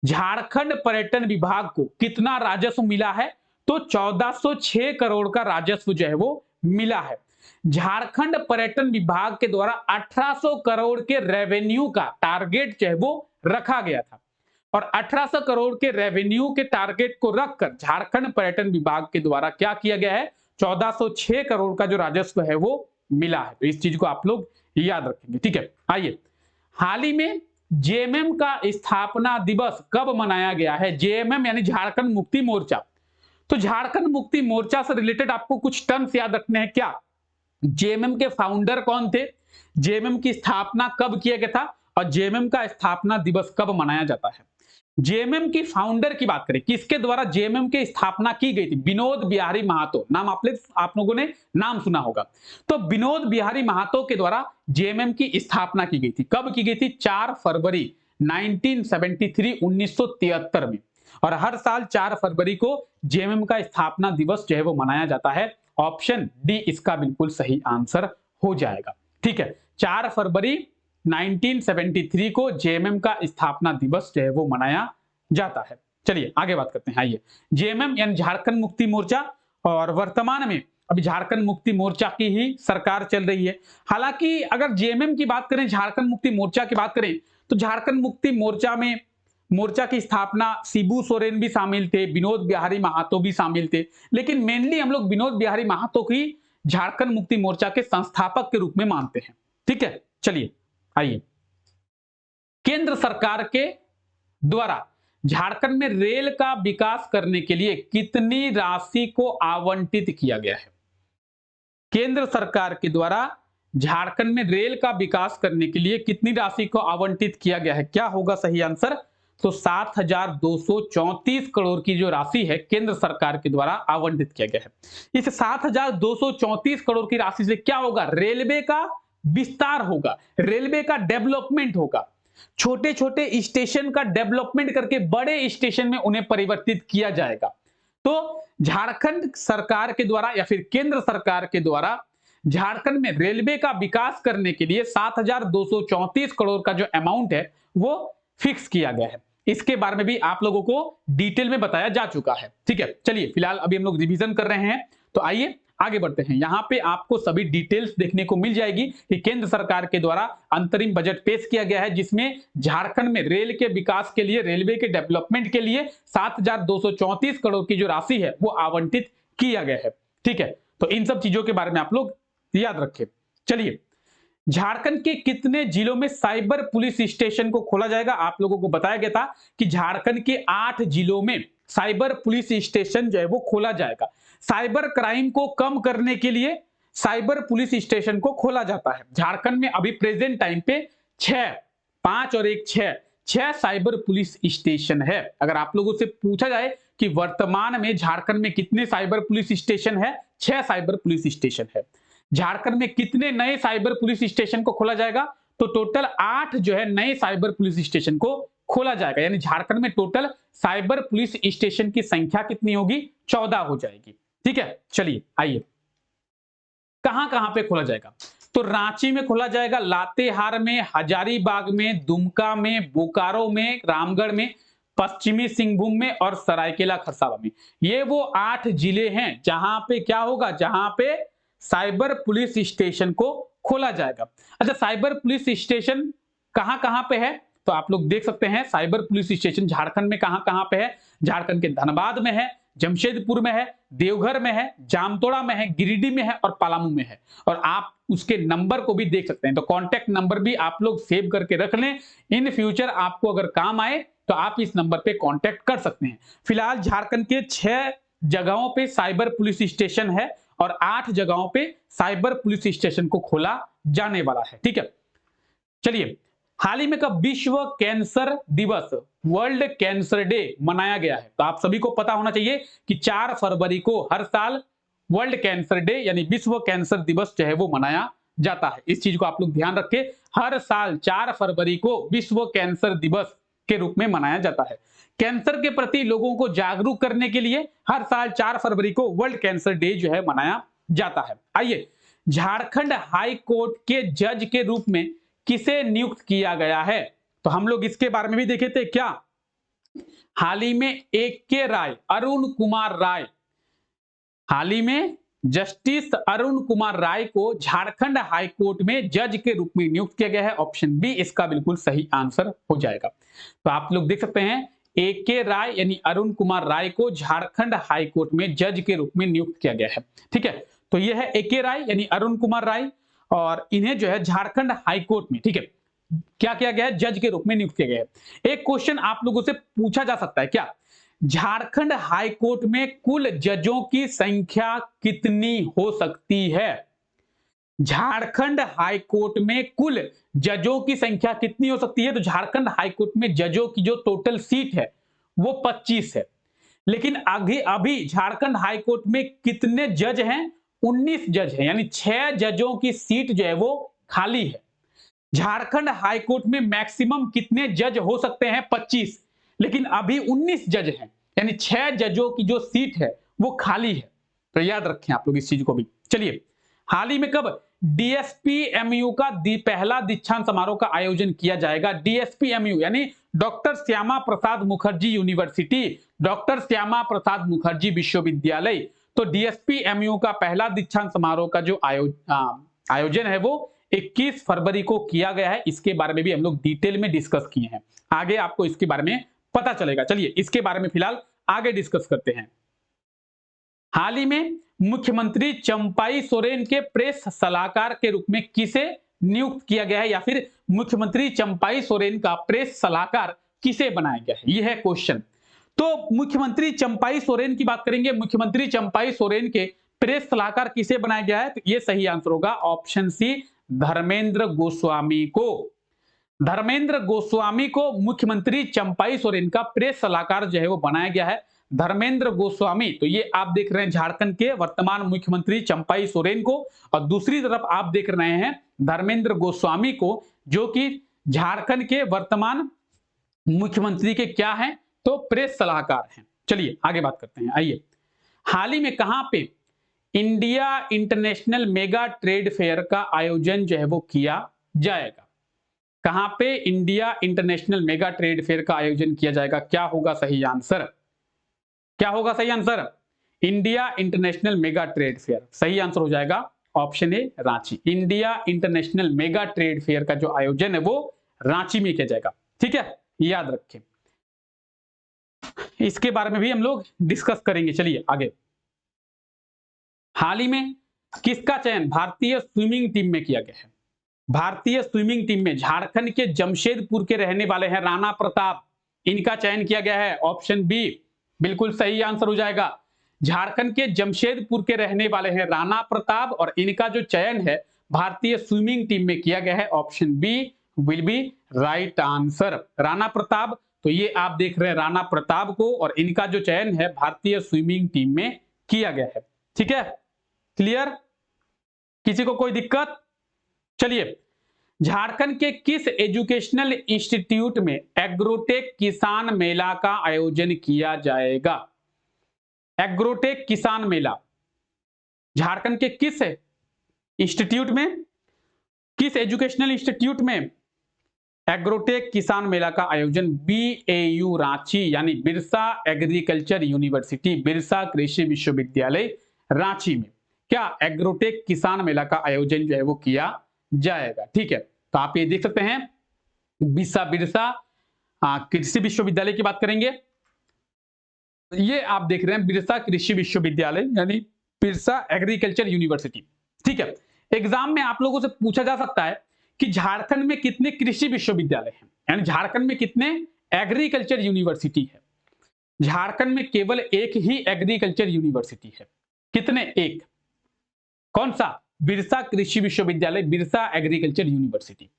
झारखंड पर्यटन विभाग को कितना राजस्व मिला है? तो 1406 करोड़ का राजस्व जो है वो मिला है। झारखंड पर्यटन विभाग के द्वारा 1800 करोड़ के रेवेन्यू का टारगेट जो है वो रखा गया था और 1800 करोड़ के रेवेन्यू के टारगेट को रखकर झारखंड पर्यटन विभाग के द्वारा क्या किया गया है? 1406 करोड़ का जो राजस्व है वो मिला है। तो इस चीज को आप लोग याद रखेंगे। ठीक है, आइए, हाल ही में जेएमएम का स्थापना दिवस कब मनाया गया है? जेएमएम यानी झारखंड मुक्ति मोर्चा। तो झारखंड मुक्ति मोर्चा से रिलेटेड आपको कुछ टर्म्स याद रखने हैं क्या? जेएमएम के फाउंडर कौन थे, जेएमएम की स्थापना कब किया गया था और जेएमएम का स्थापना दिवस कब मनाया जाता है? जेएमएम की फाउंडर की बात करें, किसके द्वारा जेएमएम की स्थापना की गई थी? विनोद बिहारी महतो, नाम आप लोगों ने नाम सुना होगा। तो विनोद बिहारी महतो के द्वारा जेएमएम की स्थापना की गई थी। कब की गई थी? 4 फरवरी 1973 में। और हर साल 4 फरवरी को जेएमएम का स्थापना दिवस जो है वो मनाया जाता है। ऑप्शन डी इसका बिल्कुल सही आंसर हो जाएगा। ठीक है, 4 फरवरी 1973 को जेएमएम का स्थापना दिवस जो है वो मनाया जाता है। चलिए आगे बात करते हैं। आइए, जेएमएम यानी झारखंड मुक्ति मोर्चा, और वर्तमान में अभी झारखंड मुक्ति मोर्चा की ही सरकार चल रही है। हालांकि अगर जेएमएम की बात करें, झारखंड मुक्ति मोर्चा की बात करें, तो झारखंड मुक्ति मोर्चा में मोर्चा की स्थापना शिबू सोरेन भी शामिल थे, विनोद बिहारी महतो भी शामिल थे, लेकिन मेनली हम लोग विनोद बिहारी महतो की झारखंड मुक्ति मोर्चा के संस्थापक के रूप में मानते हैं। ठीक है, चलिए आइए, केंद्र सरकार के द्वारा झारखंड में रेल का विकास करने के लिए कितनी राशि को आवंटित किया गया है? केंद्र सरकार के द्वारा झारखंड में रेल का विकास करने के लिए कितनी राशि को आवंटित किया गया है? क्या होगा सही आंसर? तो 7234 करोड़ की जो राशि है केंद्र सरकार के द्वारा आवंटित किया गया है। इस 7234 करोड़ की राशि से क्या होगा? रेलवे का विस्तार होगा, रेलवे का डेवलपमेंट होगा, छोटे छोटे स्टेशन का डेवलपमेंट करके बड़े स्टेशन में उन्हें परिवर्तित किया जाएगा। तो झारखंड सरकार के द्वारा या फिर केंद्र सरकार के द्वारा झारखंड में रेलवे का विकास करने के लिए 7234 करोड़ का जो अमाउंट है वो फिक्स किया गया है। इसके बारे में भी आप लोगों को डिटेल में बताया जा चुका है। ठीक है, चलिए फिलहाल अभी हम लोग रिवीजन कर रहे हैं, तो आइए आगे बढ़ते हैं। यहाँ पे आपको सभी डिटेल्स देखने को मिल जाएगी कि केंद्र सरकार के द्वारा अंतरिम बजट पेश किया गया है, जिसमें झारखंड में रेल के विकास के लिए, रेलवे के डेवलपमेंट के लिए 7,234 करोड़ की जो राशि है वो आवंटित किया गया है। ठीक है, तो इन सब चीजों के बारे में आप लोग याद रखें। चलिए, झारखंड के कितने जिलों में साइबर पुलिस स्टेशन को खोला जाएगा? आप लोगों को बताया गया था कि झारखंड के 8 जिलों में साइबर पुलिस स्टेशन जो है वो खोला जाएगा। साइबर क्राइम को कम करने के लिए साइबर पुलिस स्टेशन को खोला जाता है। झारखंड में अभी प्रेजेंट टाइम पे 6, 5 और 1 6 साइबर पुलिस स्टेशन है। अगर आप लोगों से पूछा जाए कि वर्तमान में झारखंड में कितने साइबर पुलिस स्टेशन है, 6 साइबर पुलिस स्टेशन है। झारखंड में कितने नए साइबर पुलिस स्टेशन को खोला जाएगा? तो टोटल 8 जो है नए साइबर पुलिस स्टेशन को खोला जाएगा। यानी झारखंड में टोटल साइबर पुलिस स्टेशन की संख्या कितनी होगी? 14 हो जाएगी। ठीक है, चलिए आइए, कहां कहां पे खोला जाएगा? तो रांची में खोला जाएगा, लातेहार में, हजारीबाग में, दुमका में, बोकारो में, रामगढ़ में, पश्चिमी सिंहभूम में और सरायकेला खरसावां में। ये वो 8 जिले हैं जहां पे क्या होगा, जहां पे साइबर पुलिस स्टेशन को खोला जाएगा। अच्छा, साइबर पुलिस स्टेशन कहां कहां पे है? तो आप लोग देख सकते हैं साइबर पुलिस स्टेशन झारखंड में कहां कहां पे है। झारखंड के धनबाद में है, जमशेदपुर में है, देवघर में है, जामतोड़ा में है, गिरिडीह में है और पलामू में है। और आप उसके नंबर को भी देख सकते हैं। तो कॉन्टैक्ट नंबर भी आप लोग सेव करके रख लें, इन फ्यूचर आपको अगर काम आए तो आप इस नंबर पे कांटेक्ट कर सकते हैं। फिलहाल झारखंड के 6 जगहों पे साइबर पुलिस स्टेशन है और 8 जगहों पे साइबर पुलिस स्टेशन को खोला जाने वाला है। ठीक है, चलिए, हाल ही में कब विश्व कैंसर दिवस, वर्ल्ड कैंसर डे मनाया गया है? तो आप सभी को पता होना चाहिए कि 4 फरवरी को हर साल वर्ल्ड कैंसर डे यानी विश्व कैंसर दिवस जो है वो मनाया जाता है। इस चीज को आप लोग ध्यान रखें, हर साल 4 फरवरी को विश्व कैंसर दिवस के रूप में मनाया जाता है। कैंसर के प्रति लोगों को जागरूक करने के लिए हर साल 4 फरवरी को वर्ल्ड कैंसर डे जो है मनाया जाता है। आइए, झारखंड हाई कोर्ट के जज के रूप में किसे नियुक्त किया गया है? तो हम लोग इसके बारे में भी देखे थे क्या? हाल ही में AK राय, अरुण कुमार राय, हाल ही में जस्टिस अरुण कुमार राय को झारखंड हाई कोर्ट में जज के रूप में नियुक्त किया गया है। ऑप्शन बी इसका बिल्कुल सही आंसर हो जाएगा। तो आप लोग देख सकते हैं AK राय यानी अरुण कुमार राय को झारखंड हाई कोर्ट में जज के रूप में नियुक्त किया गया है। ठीक है, तो यह है AK राय यानी अरुण कुमार राय और इन्हें जो है झारखंड हाई कोर्ट में, ठीक है, क्या किया गया है? जज के रूप में नियुक्त किया गया है। एक क्वेश्चन आप लोगों से पूछा जा सकता है क्या, झारखंड हाई कोर्ट में कुल जजों की संख्या कितनी हो सकती है? झारखंड हाई कोर्ट में कुल जजों की संख्या कितनी हो सकती है? तो झारखंड हाई कोर्ट में जजों की जो टोटल सीट है वो 25 है, लेकिन अभी झारखंड हाई कोर्ट में कितने जज हैं? 19 जज हैं, यानी 6 जजों की सीट जो है वो खाली है। झारखंड हाई कोर्ट में मैक्सिमम कितने जज हो सकते हैं? 25, लेकिन अभी 19 जज हैं, यानी 6 जजों की जो सीट है वो खाली है। तो याद रखें आप लोग इस चीज को भी। चलिए, हाल ही में कब DSP-MU का पहला दीक्षांत समारोह का आयोजन किया जाएगा? DSP-MU यानी doctor Shyama Prasad Mukherjee university, doctor Shyama Prasad Mukherjee विश्वविद्यालय। तो DSP-MU का पहला दीक्षांत समारोह का जो आयोजन है वो 21 फरवरी को किया गया है। इसके बारे में भी हम लोग डिटेल में डिस्कस किए हैं, आगे आपको इसके बारे में पता चलेगा। चलिए, इसके बारे में फिलहाल आगे डिस्कस करते हैं। हाल ही में मुख्यमंत्री चंपाई सोरेन के प्रेस सलाहकार के रूप में किसे नियुक्त किया गया है, या फिर मुख्यमंत्री चंपाई सोरेन का प्रेस सलाहकार किसे बनाया गया है? यह है क्वेश्चन। तो मुख्यमंत्री चंपाई सोरेन की बात करेंगे, मुख्यमंत्री चंपाई सोरेन के प्रेस सलाहकार किसे बनाया गया है? तो यह सही आंसर होगा ऑप्शन सी, धर्मेंद्र गोस्वामी को। धर्मेंद्र गोस्वामी को मुख्यमंत्री चंपाई सोरेन का प्रेस सलाहकार जो है वो बनाया गया है, धर्मेंद्र गोस्वामी। तो ये आप देख रहे हैं झारखंड के वर्तमान मुख्यमंत्री चंपाई सोरेन को, और दूसरी तरफ आप देख रहे हैं धर्मेंद्र गोस्वामी को, जो कि झारखंड के वर्तमान मुख्यमंत्री के क्या हैं? तो प्रेस सलाहकार हैं। चलिए आगे बात करते हैं। आइए, हाल ही में कहां पे India international mega trade fair का आयोजन जो है वो किया जाएगा? कहां पे India international mega trade fair का आयोजन किया जाएगा? क्या होगा सही आंसर? क्या होगा सही answer? India international mega trade fair. सही आंसर हो जाएगा option A Ranchi. India international mega trade fair का जो आयोजन है वो रांची में किया जाएगा। ठीक है, याद रखें, इसके बारे में भी हम लोग डिस्कस करेंगे। चलिए आगे। हाल ही में किसका चयन भारतीय स्विमिंग टीम में किया गया है? भारतीय स्विमिंग टीम में झारखंड के जमशेदपुर के रहने वाले हैं राणा प्रताप, इनका चयन किया गया है। ऑप्शन बी बिल्कुल सही आंसर हो जाएगा। झारखंड के जमशेदपुर के रहने वाले हैं राणा प्रताप और इनका जो चयन है भारतीय स्विमिंग टीम में किया गया है। Option B will be right answer. Rana Pratap, तो ये आप देख रहे हैं राणा प्रताप को, और इनका जो चयन है भारतीय स्विमिंग टीम में किया गया है। ठीक है, क्लियर? किसी को कोई दिक्कत? चलिए, झारखंड के किस एजुकेशनल इंस्टीट्यूट में एग्रोटेक किसान मेला का आयोजन किया जाएगा? एग्रोटेक किसान मेला झारखंड के किस इंस्टीट्यूट में, किस एजुकेशनल इंस्टीट्यूट में एग्रोटेक किसान मेला का आयोजन? BAU रांची, यानी बिरसा एग्रीकल्चर यूनिवर्सिटी, बिरसा कृषि विश्वविद्यालय रांची में क्या एग्रोटेक किसान मेला का आयोजन जो है वो किया जाएगा। ठीक है, तो आप ये देख सकते हैं बिरसा कृषि विश्वविद्यालय की बात करेंगे। ये आप देख रहे हैं बिरसा कृषि विश्वविद्यालय यानी बिरसा एग्रीकल्चर यूनिवर्सिटी। ठीक है, एग्जाम में आप लोगों से पूछा जा सकता है कि झारखंड में कितने कृषि विश्वविद्यालय हैं, यानी झारखंड में कितने एग्रीकल्चर यूनिवर्सिटी है? झारखंड में केवल एक ही एग्रीकल्चर यूनिवर्सिटी है। कितने? एक। कौन सा? बिरसा कृषि विश्वविद्यालय, बिरसा एग्रीकल्चर यूनिवर्सिटी।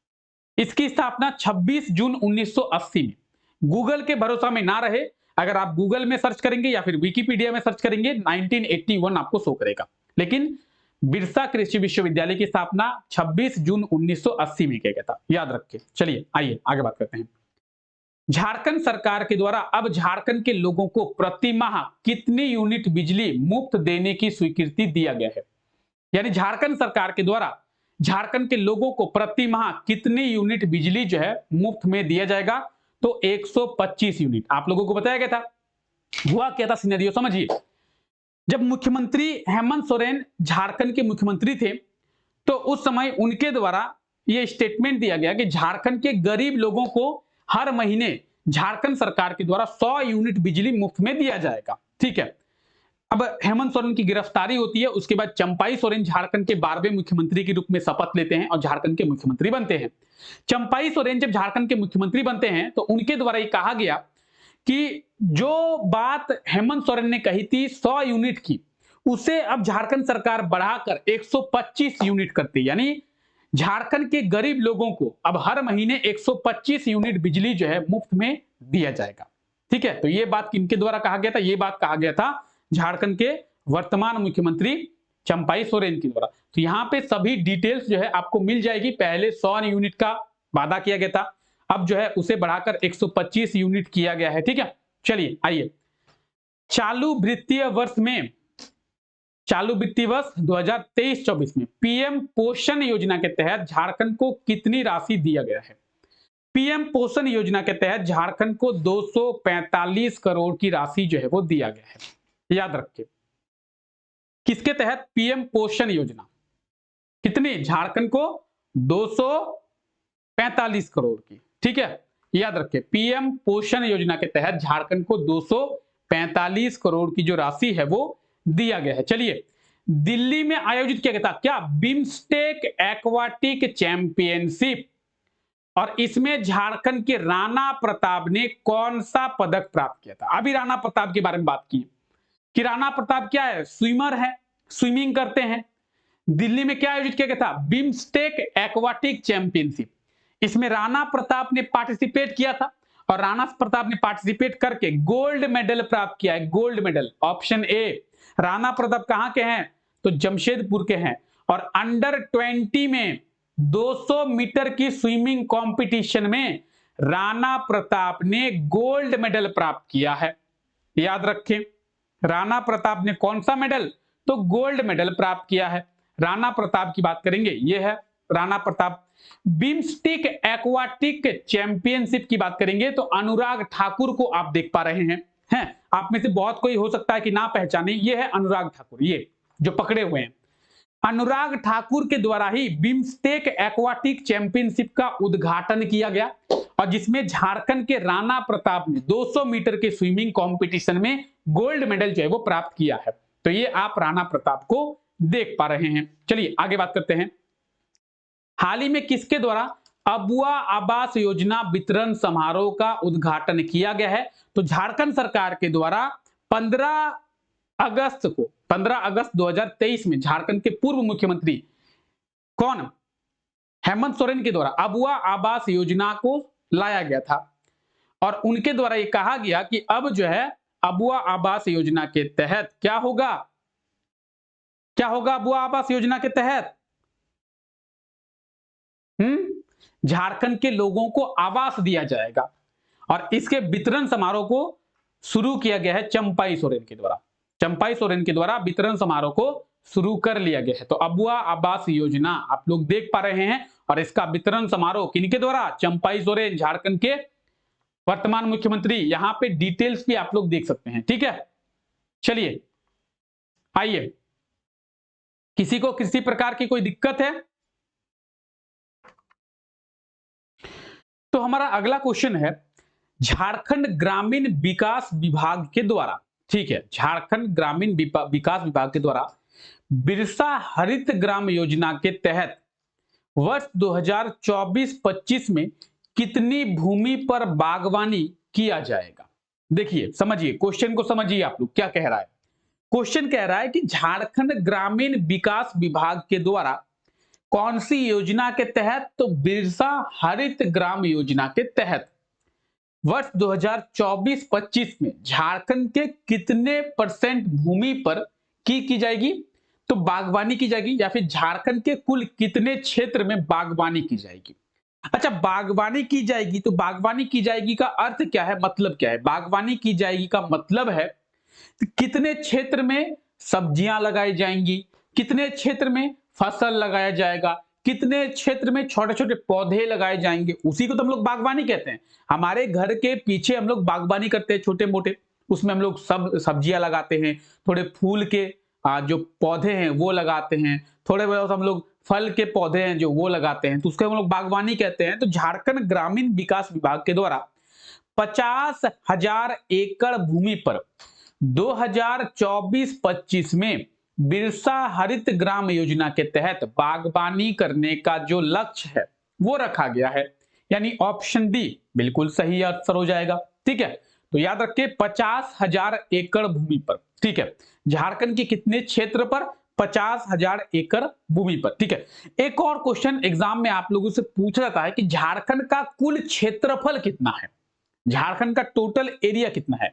इसकी स्थापना 26 जून 1980 में। गूगल के भरोसा में ना रहे, अगर आप गूगल में सर्च करेंगे या फिर विकिपीडिया में सर्च करेंगे 1981 आपको शो करेगा, लेकिन बिरसा कृषि विश्वविद्यालय की स्थापना 26 जून 1980 में किया गया था। याद रखिए। चलिए आइए आगे बात करते हैं। झारखंड सरकार के द्वारा अब झारखंड के लोगों को प्रति माह कितनी यूनिट बिजली मुफ्त देने की स्वीकृति दिया गया है? यानी झारखंड सरकार के द्वारा झारखंड के लोगों को प्रति माह कितनी यूनिट बिजली जो है मुफ्त में दिया जाएगा? तो 125 यूनिट। आप लोगों को बताया गया था। हुआ क्या था सिनेरियो समझिए। जब मुख्यमंत्री हेमंत सोरेन झारखंड के मुख्यमंत्री थे तो उस समय उनके द्वारा यह स्टेटमेंट दिया गया कि झारखंड के गरीब लोगों को हर महीने झारखंड सरकार के द्वारा 100 यूनिट बिजली मुफ्त में दिया जाएगा। ठीक है, अब हेमंत सोरेन की गिरफ्तारी होती है, उसके बाद चंपाई सोरेन झारखंड के 12वें मुख्यमंत्री के रूप में शपथ लेते हैं और झारखंड के मुख्यमंत्री बनते हैं। चंपाई सोरेन जब झारखंड के मुख्यमंत्री बनते हैं तो उनके द्वारा ये कहा गया कि जो बात हेमंत सोरेन ने कही थी 100 यूनिट की, उसे अब झारखंड सरकार बढ़ाकर 125 यूनिट करती है। यानी झारखंड के गरीब लोगों को अब हर महीने 125 यूनिट बिजली जो है मुफ्त में दिया जाएगा। ठीक है, तो ये बात किनके द्वारा कहा गया था? ये बात कहा गया था झारखंड के वर्तमान मुख्यमंत्री चंपाई सोरेन के द्वारा। तो यहां पे सभी डिटेल्स जो है आपको मिल जाएगी। पहले 100 यूनिट का वादा किया गया था, अब जो है उसे बढ़ाकर 125 यूनिट किया गया है। ठीक है, चलिए आइए। चालू वित्तीय वर्ष 2023-24 में पीएम पोषण योजना के तहत झारखंड को कितनी राशि दिया गया है? पीएम पोषण योजना के तहत झारखंड को 245 करोड़ की राशि जो है वो दिया गया है। याद रखिए, किसके तहत? पीएम पोषण योजना। कितनी? झारखंड को 245 करोड़ की। ठीक है, याद रखिए, पीएम पोषण योजना के तहत झारखंड को 245 करोड़ की जो राशि है वो दिया गया है। चलिए, दिल्ली में आयोजित किया गया था क्या? बिम्स्टेक एक्वाटिक चैंपियनशिप, और इसमें झारखंड के राणा प्रताप ने कौन सा पदक प्राप्त किया था? अभी राणा प्रताप के बारे में बात की कि राणा प्रताप क्या है? स्विमर है, स्विमिंग करते हैं। दिल्ली में क्या आयोजित किया गया था? BIMSTEC aquatic championship. इसमें राणा प्रताप ने पार्टिसिपेट किया था और राणा प्रताप ने पार्टिसिपेट करके गोल्ड मेडल प्राप्त किया है। Gold medal. Option A. Rana Pratap कहां के हैं? तो जमशेदपुर के हैं, और अंडर 20 में 200 मीटर की स्विमिंग कंपटीशन में राणा प्रताप ने गोल्ड मेडल प्राप्त किया है। याद रखें, राणा प्रताप ने कौन सा मेडल? तो गोल्ड मेडल प्राप्त किया है। राणा प्रताप की बात करेंगे, यह है Rana Pratap. BIMSTEC aquatic championship की बात करेंगे तो अनुराग ठाकुर को आप देख पा रहे हैं। हैं। आप में से बहुत कोई हो सकता है कि ना पहचाने, ये है अनुराग ठाकुर, ये जो पकड़े हुए हैं। अनुराग ठाकुर के द्वारा ही बिम्स्टेक एक्वाटिक चैंपियनशिप का उद्घाटन किया गया और जिसमें झारखंड के राणा प्रताप ने 200 मीटर के स्विमिंग कंपटीशन में गोल्ड मेडल जो है वो प्राप्त किया है। तो ये आप राणा प्रताप को देख पा रहे हैं। चलिए आगे बात करते हैं। हाल ही में किसके द्वारा अबुआ आवास योजना वितरण समारोह का उद्घाटन किया गया है? तो झारखंड सरकार के द्वारा 15 अगस्त 2023 में झारखंड के पूर्व मुख्यमंत्री कौन, हेमंत सोरेन के द्वारा अबुआ आवास योजना को लाया गया था और उनके द्वारा यह कहा गया कि अब जो है अबुआ आवास योजना के तहत क्या होगा, क्या होगा अबुआ आवास योजना के तहत? झारखंड के लोगों को आवास दिया जाएगा और इसके वितरण समारोह को शुरू किया गया है चंपाई सोरेन के द्वारा। चंपाई सोरेन के द्वारा वितरण समारोह को शुरू कर लिया गया है। तो अबुआ आवास योजना आप लोग देख पा रहे हैं और इसका वितरण समारोह किनके द्वारा? चंपाई सोरेन, झारखंड के वर्तमान मुख्यमंत्री। यहां पे डिटेल्स भी आप लोग देख सकते हैं, ठीक है। चलिए आइए, किसी को किसी प्रकार की कोई दिक्कत है? तो हमारा अगला क्वेश्चन है, झारखंड ग्रामीण विकास विभाग के द्वारा, ठीक है, झारखंड ग्रामीण विकास विभाग के द्वारा बिरसा हरित ग्राम योजना के तहत वर्ष 2024-25 में कितनी भूमि पर बागवानी किया जाएगा? देखिए समझिए, क्वेश्चन को समझिए आप लोग क्या कह रहा है। क्वेश्चन कह रहा है कि झारखंड ग्रामीण विकास विभाग के द्वारा कौन सी योजना के तहत? तो बिरसा हरित ग्राम योजना के तहत वर्ष 2024-25 में झारखंड के कितने परसेंट भूमि पर की जाएगी? तो बागवानी की जाएगी, या फिर झारखंड के कुल कितने क्षेत्र में बागवानी की जाएगी? अच्छा, बागवानी की जाएगी, तो बागवानी की जाएगी का अर्थ क्या है, मतलब क्या है? बागवानी की जाएगी का मतलब है कितने क्षेत्र में सब्जियां लगाई जाएंगी, कितने क्षेत्र में फसल लगाया जाएगा, कितने क्षेत्र में छोटे छोटे पौधे लगाए जाएंगे, उसी को तो हम लोग बागवानी कहते हैं। हमारे घर के पीछे हम लोग बागवानी करते हैं छोटे मोटे, उसमें हम लोग सब सब्जियां लगाते हैं, थोड़े फूल के जो पौधे हैं वो लगाते हैं, थोड़े बहुत हम लोग फल के पौधे हैं जो वो लगाते हैं, तो उसको हम लोग बागवानी कहते हैं। तो झारखंड ग्रामीण विकास विभाग के द्वारा 50,000 एकड़ भूमि पर 2024-25 में बिरसा हरित ग्राम योजना के तहत बागवानी करने का जो लक्ष्य है वो रखा गया है, यानी ऑप्शन डी बिल्कुल सही आंसर हो जाएगा, ठीक है। तो याद रखिए 50,000 एकड़ भूमि पर, ठीक है। झारखंड के कितने क्षेत्र पर? 50,000 एकड़ भूमि पर, ठीक है। एक और क्वेश्चन एग्जाम में आप लोगों से पूछा जाता है कि झारखंड का कुल क्षेत्रफल कितना है, झारखंड का टोटल एरिया कितना है।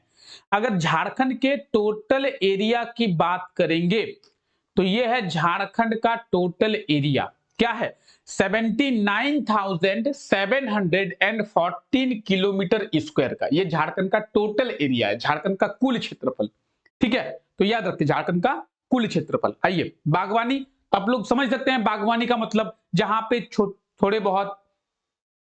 अगर झारखंड के टोटल एरिया की बात करेंगे तो यह है झारखंड का टोटल एरिया, क्या है? 79,714 किलोमीटर स्क्वायर का ये झारखंड का टोटल एरिया है, झारखंड का कुल क्षेत्रफल, ठीक है। तो याद रखिए झारखंड का कुल क्षेत्रफल। आइए, बागवानी आप लोग समझ सकते हैं, बागवानी का मतलब जहां पे थोड़े बहुत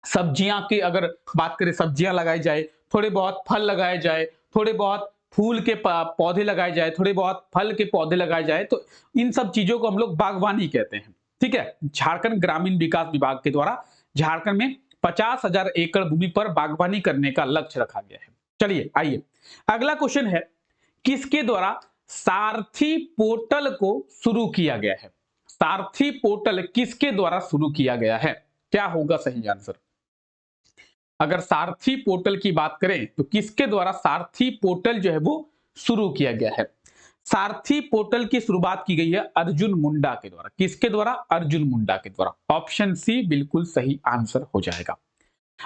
सब्जियां की अगर बात करें, सब्जियां लगाई जाए, थोड़े बहुत फल लगाए जाए, थोड़े बहुत फूल के पौधे लगाए जाए, थोड़े बहुत फल के पौधे लगाए जाए, तो इन सब चीजों को हम लोग बागवानी कहते हैं, ठीक है। झारखंड ग्रामीण विकास विभाग के द्वारा झारखंड में 50,000 एकड़ भूमि पर बागवानी करने का लक्ष्य रखा गया है। चलिए आइए, अगला क्वेश्चन है, किसके द्वारा सारथी पोर्टल को शुरू किया गया है? सारथी पोर्टल किसके द्वारा शुरू किया गया है? क्या होगा सही आंसर? अगर सारथी पोर्टल की बात करें तो किसके द्वारा सारथी पोर्टल जो है वो शुरू किया गया है? सारथी पोर्टल की शुरुआत की गई है अर्जुन मुंडा के द्वारा। किसके द्वारा? अर्जुन मुंडा के द्वारा। ऑप्शन सी बिल्कुल सही आंसर हो जाएगा।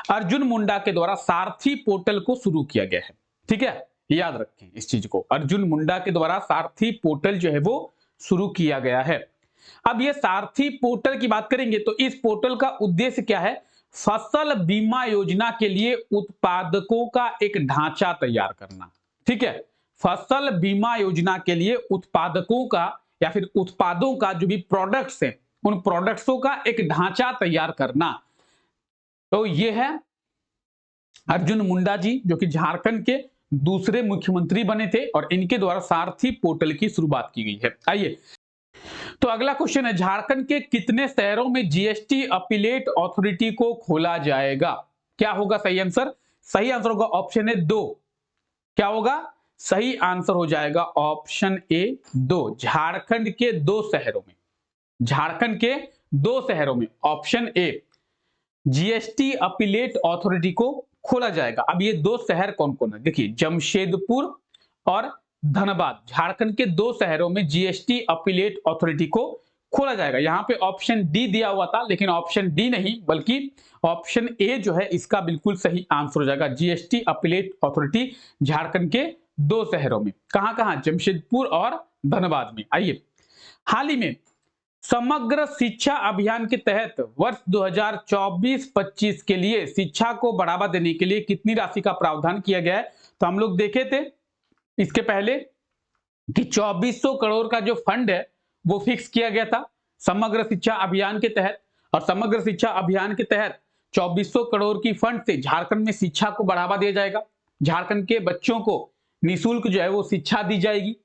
अर्जुन मुंडा के द्वारा सारथी पोर्टल को शुरू किया गया है, ठीक है, याद रखें इस चीज को। अर्जुन मुंडा के द्वारा सारथी पोर्टल जो है वो शुरू किया गया है। अब ये सारथी पोर्टल की बात करेंगे तो इस पोर्टल का उद्देश्य क्या है? फसल बीमा योजना के लिए उत्पादकों का एक ढांचा तैयार करना, ठीक है। फसल बीमा योजना के लिए उत्पादकों का या फिर उत्पादों का जो भी प्रोडक्ट्स हैं उन प्रोडक्ट्सों का एक ढांचा तैयार करना। तो ये है अर्जुन मुंडा जी, जो कि झारखंड के दूसरे मुख्यमंत्री बने थे और इनके द्वारा सारथी पोर्टल की शुरुआत की गई है। आइए, तो अगला क्वेश्चन है, झारखंड के कितने शहरों में जीएसटी अपीलेट अथॉरिटी को खोला जाएगा? क्या होगा सही आंसर? सही आंसर होगा ऑप्शन ए 2। क्या होगा? सही आंसर हो जाएगा ऑप्शन ए 2। झारखंड के 2 शहरों में, झारखंड के 2 शहरों में option A GST appellate authority को खोला जाएगा। अब ये 2 शहर कौन कौन है? देखिए, जमशेदपुर और धनबाद, झारखंड के 2 शहरों में जीएसटी अपीलेट अथॉरिटी को खोला जाएगा। यहां पे ऑप्शन डी दिया हुआ था, लेकिन ऑप्शन डी नहीं बल्कि ऑप्शन ए जो है इसका बिल्कुल सही आंसर हो जाएगा। जीएसटी अपीलेट अथॉरिटी झारखंड के 2 शहरों में, कहां कहां? जमशेदपुर और धनबाद में। आइए, हाल ही में समग्र शिक्षा अभियान के तहत वर्ष 2024-25 के लिए शिक्षा को बढ़ावा देने के लिए कितनी राशि का प्रावधान किया गया है? तो हम लोग देखे थे इसके पहले कि 2400 करोड़ का जो फंड है वो फिक्स किया गया था समग्र शिक्षा अभियान के तहत, और समग्र शिक्षा अभियान के तहत 2400 करोड़ की फंड से झारखंड में शिक्षा को बढ़ावा दिया जाएगा। झारखंड के बच्चों को निःशुल्क जो है वो शिक्षा दी जाएगी।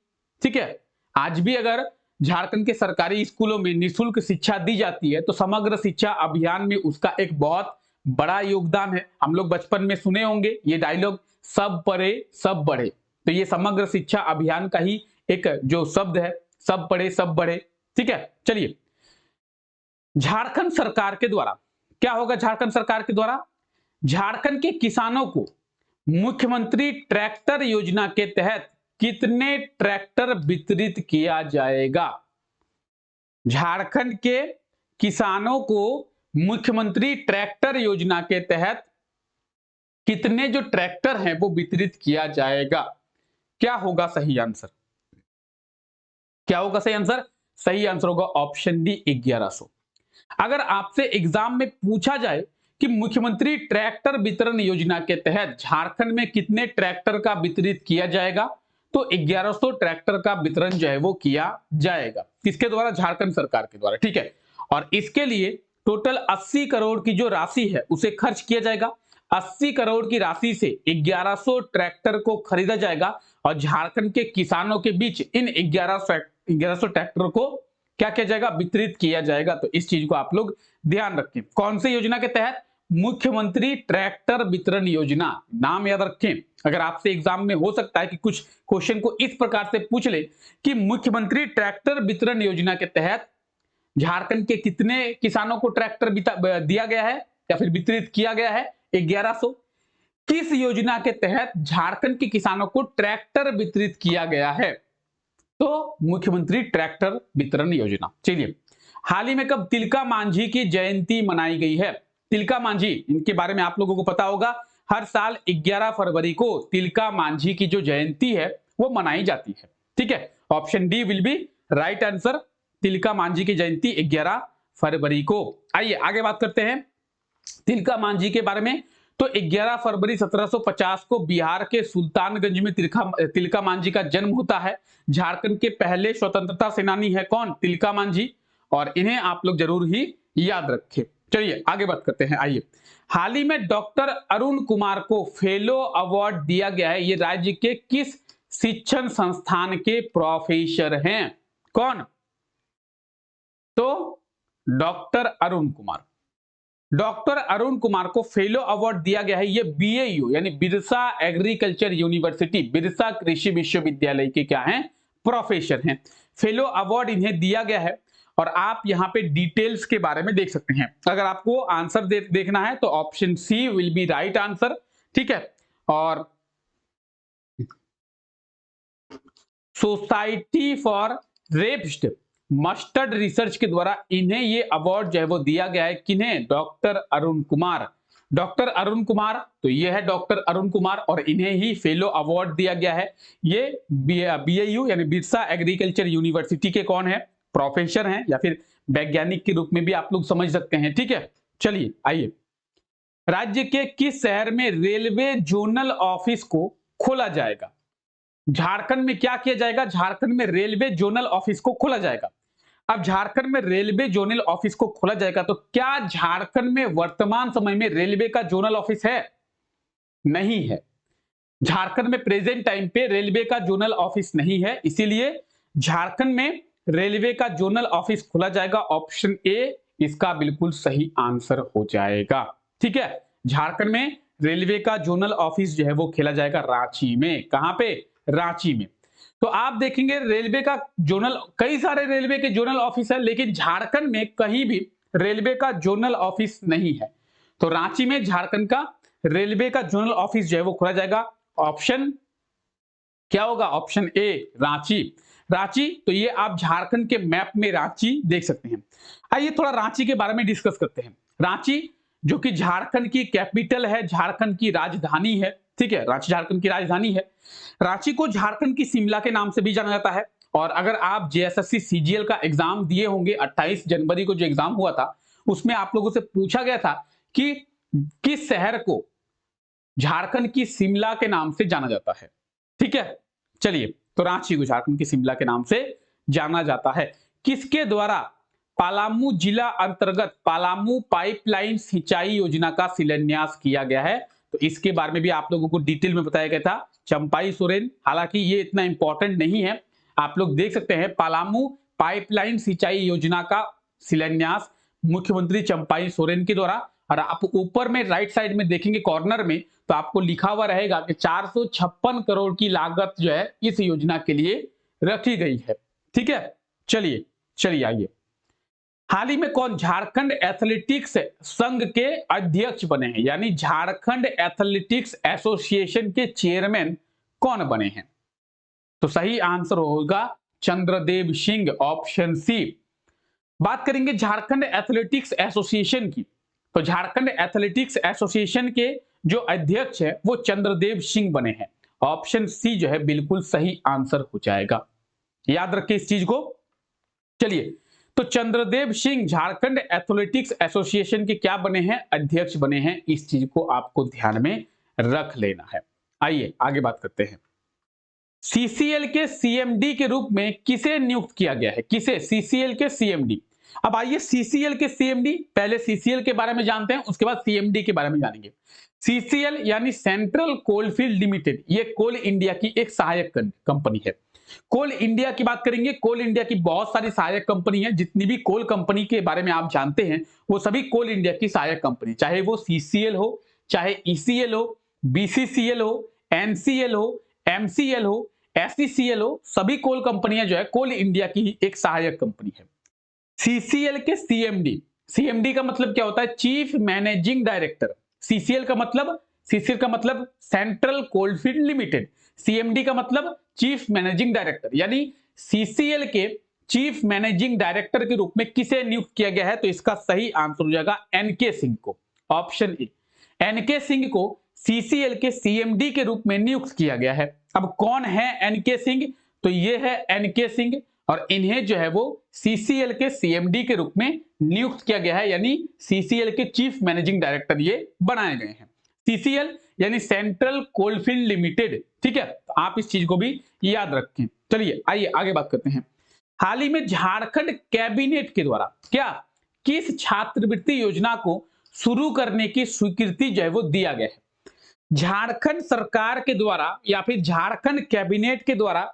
ठीक है, आज भी अगर झारखंड के सरकारी स्कूलों में निःशुल्क शिक्षा दी जाती है तो समग्र शिक्षा अभियान में उसका एक बहुत बड़ा योगदान है। हम लोग बचपन में सुने होंगे ये डायलॉग, सब पढ़े सब बढ़े। तो ये समग्र शिक्षा अभियान का ही एक जो शब्द है, सब पढ़े सब बढ़े। ठीक है, चलिए, झारखंड सरकार के द्वारा क्या होगा? झारखंड सरकार के द्वारा झारखंड के किसानों को मुख्यमंत्री ट्रैक्टर योजना के तहत कितने ट्रैक्टर वितरित किया जाएगा? झारखंड के किसानों को मुख्यमंत्री ट्रैक्टर योजना के तहत कितने जो ट्रैक्टर हैं वो वितरित किया जाएगा? क्या होगा सही आंसर? क्या होगा सही आंसर? सही आंसर होगा ऑप्शन डी 1100। अगर आपसे एग्जाम में पूछा जाए कि मुख्यमंत्री ट्रैक्टर वितरण योजना के तहत झारखंड में कितने ट्रैक्टर का वितरित किया जाएगा, तो 1100 ट्रैक्टर का वितरण जो है वो किया जाएगा। किसके द्वारा? झारखंड सरकार के द्वारा। ठीक है, और इसके लिए टोटल 80 करोड़ की जो राशि है उसे खर्च किया जाएगा। 80 करोड़ की राशि से 1100 ट्रैक्टर को खरीदा जाएगा और झारखंड के किसानों के बीच इन 1100 ट्रैक्टर को क्या किया जाएगा? वितरित किया जाएगा। तो इस चीज को आप लोग ध्यान रखें। कौन से योजना के तहत? मुख्यमंत्री ट्रैक्टर वितरण योजना। नाम याद रखें, अगर आपसे एग्जाम में हो सकता है कि कुछ क्वेश्चन को इस प्रकार से पूछ ले कि मुख्यमंत्री ट्रैक्टर वितरण योजना के तहत झारखंड के कितने किसानों को ट्रैक्टर दिया गया है या फिर वितरित किया गया है? 1100। किस योजना के तहत झारखंड के किसानों को ट्रैक्टर वितरित किया गया है? तो मुख्यमंत्री ट्रैक्टर वितरण योजना। चलिए, हाल ही में कब तिलका मांझी की जयंती मनाई गई है? तिलका मांझी, इनके बारे में आप लोगों को पता होगा, हर साल 11 फरवरी को तिलका मांझी की जो जयंती है वो मनाई जाती है। ठीक है, option D will be right answer. Tilka Manjhi की जयंती 11 फरवरी को। आइए आगे बात करते हैं तिलका मांझी के बारे में। तो 11 फरवरी 1750 को बिहार के सुल्तानगंज में तिलका मांझी का जन्म होता है। झारखंड के पहले स्वतंत्रता सेनानी है कौन? तिलका मांझी, और इन्हें आप लोग जरूर ही याद रखें। चलिए आगे बात करते हैं। आइए, हाल ही में डॉक्टर अरुण कुमार को फेलो अवार्ड दिया गया है। ये राज्य के किस शिक्षण संस्थान के प्रोफेसर हैं? कौन? तो डॉक्टर अरुण कुमार। डॉक्टर अरुण कुमार को फेलो अवार्ड दिया गया है। ये बीएयू यानी बिरसा एग्रीकल्चर यूनिवर्सिटी, बिरसा कृषि विश्वविद्यालय के क्या हैं? प्रोफेसर हैं। फेलो अवार्ड इन्हें दिया गया है और आप यहां पे डिटेल्स के बारे में देख सकते हैं। अगर आपको आंसर देखना है तो option C will be right answer. ठीक है, और society for rapeseed mustard research के द्वारा इन्हें ये अवार्ड जो है वो दिया गया है। किन्हें? डॉक्टर अरुण कुमार। डॉक्टर अरुण कुमार, तो ये है डॉक्टर अरुण कुमार और इन्हें ही फेलो अवार्ड दिया गया है। ये बीएयू यानी बिरसा एग्रीकल्चर यूनिवर्सिटी के कौन है? प्रोफेसर हैं या फिर वैज्ञानिक के रूप में भी आप लोग समझ सकते हैं। ठीक है, चलिए आइए, राज्य के किस शहर में रेलवे जोनल ऑफिस को खोला जाएगा? झारखंड में क्या किया जाएगा? झारखंड में रेलवे जोनल ऑफिस को खोला जाएगा। अब झारखंड में रेलवे जोनल ऑफिस को खोला जाएगा तो क्या झारखंड में वर्तमान समय में रेलवे का जोनल ऑफिस है? नहीं है। झारखंड में प्रेजेंट टाइम पे रेलवे का जोनल ऑफिस नहीं है, इसीलिए झारखंड में रेलवे का जोनल ऑफिस खोला जाएगा। ऑप्शन ए इसका बिल्कुल सही आंसर हो जाएगा। ठीक है, झारखंड में रेलवे का जोनल ऑफिस जो है वो खोला जाएगा रांची में। कहां पे? रांची में। तो आप देखेंगे रेलवे का जोनल, कई सारे रेलवे के जोनल ऑफिस है, लेकिन झारखंड में कहीं भी रेलवे का जोनल ऑफिस नहीं है। तो रांची में झारखंड का रेलवे का जोनल ऑफिस जो है वो खोला जाएगा। ऑप्शन क्या होगा? Option A Ranchi. रांची, तो ये आप झारखंड के मैप में रांची देख सकते हैं। आइए थोड़ा रांची के बारे में डिस्कस करते हैं। रांची जो कि झारखंड की कैपिटल है, झारखंड की राजधानी है। ठीक है, रांची झारखंड की राजधानी है। रांची को झारखंड की शिमला के नाम से भी जाना जाता है। और अगर आप जेएसएससी सीजीएल का एग्जाम दिए होंगे, 28 जनवरी को जो एग्जाम हुआ था, उसमें आप लोगों से पूछा गया था कि किस शहर को झारखंड की शिमला के नाम से जाना जाता है। ठीक है, चलिए, तो रांची को झारखंड की शिमला के नाम से जाना जाता है। किसके द्वारा पलामू जिला अंतर्गत पलामू पाइपलाइन सिंचाई योजना का शिलान्यास किया गया है? तो इसके बारे में भी आप लोगों को डिटेल में बताया गया था, चंपाई सोरेन। हालांकि ये इतना इंपॉर्टेंट नहीं है, आप लोग देख सकते हैं पलामू पाइपलाइन सिंचाई योजना का शिलान्यास मुख्यमंत्री चंपाई सोरेन के द्वारा। और आप ऊपर में राइट साइड में देखेंगे कॉर्नर में, तो आपको लिखा हुआ रहेगा कि 456 करोड़ की लागत जो है इस योजना के लिए रखी गई है। ठीक है, चलिए चलिए आइए। हाल ही में कौन झारखंड एथलेटिक्स संघ के अध्यक्ष बने हैं? यानी झारखंड एथलेटिक्स एसोसिएशन के चेयरमैन कौन बने हैं? तो सही आंसर होगा चंद्रदेव सिंह, ऑप्शन सी। बात करेंगे झारखंड एथलेटिक्स एसोसिएशन की, तो झारखंड एथलेटिक्स एसोसिएशन के जो अध्यक्ष है वो चंद्रदेव सिंह बने हैं। ऑप्शन सी जो है बिल्कुल सही आंसर हो जाएगा। याद रखिए इस चीज को। चलिए, तो चंद्रदेव सिंह झारखंड एथलेटिक्स एसोसिएशन के क्या बने हैं? अध्यक्ष बने हैं। इस चीज को आपको ध्यान में रख लेना है। आइए आगे बात करते हैं। सीसीएल के सीएमडी के रूप में किसे नियुक्त किया गया है? किसे? सीसीएल के सीएमडी। अब आइए सीसीएल के सीएमडी, पहले सीसीएल के बारे में जानते हैं, उसके बाद सीएमडी के बारे में जानेंगे। सीसीएल यानी सेंट्रल कोलफील्ड लिमिटेड, ये कोल इंडिया की एक सहायक कंपनी है। कोल इंडिया की बात करेंगे, कोल इंडिया की बहुत सारी सहायक कंपनी है। जितनी भी कोल कंपनी के बारे में आप जानते हैं वो सभी कोल इंडिया की सहायक कंपनी, चाहे वो सीसीएल हो, चाहे ईसीएल हो, बीसीसीएल हो, एनसीएल हो, एमसीएल हो, एससीसीएल हो, सभी कोल कंपनियां जो है कोल इंडिया की एक सहायक कंपनी है। सीसीएल के सीएमडी, सीएमडी का मतलब क्या होता है? Chief managing director. सीसीएल का मतलब, सीसीएल का मतलब सेंट्रल कोलफील्ड लिमिटेड, सीएमडी का मतलब चीफ मैनेजिंग डायरेक्टर। यानी सीसीएल के चीफ मैनेजिंग डायरेक्टर के रूप में किसे नियुक्त किया गया है? तो इसका सही आंसर हो जाएगा एनके सिंह को, ऑप्शन ए। एनके सिंह को सीसीएल के सीएमडी के रूप में नियुक्त किया गया है। अब कौन है एनके सिंह? तो ये है एनके सिंह, और इन्हें जो है वो सीसीएल के सीएमडी के रूप में नियुक्त किया गया है, यानी सीसीएल के चीफ मैनेजिंग डायरेक्टर ये बनाए गए हैं। सीसीएल यानी सेंट्रल कोलफील्ड लिमिटेड। ठीक है, तो आप इस चीज को भी याद रखें। चलिए आइए आगे बात करते हैं। हाल ही में झारखंड कैबिनेट के द्वारा क्या, किस छात्रवृत्ति योजना को शुरू करने की स्वीकृति जो है वो दिया गया है? झारखंड सरकार के द्वारा या फिर झारखंड कैबिनेट के द्वारा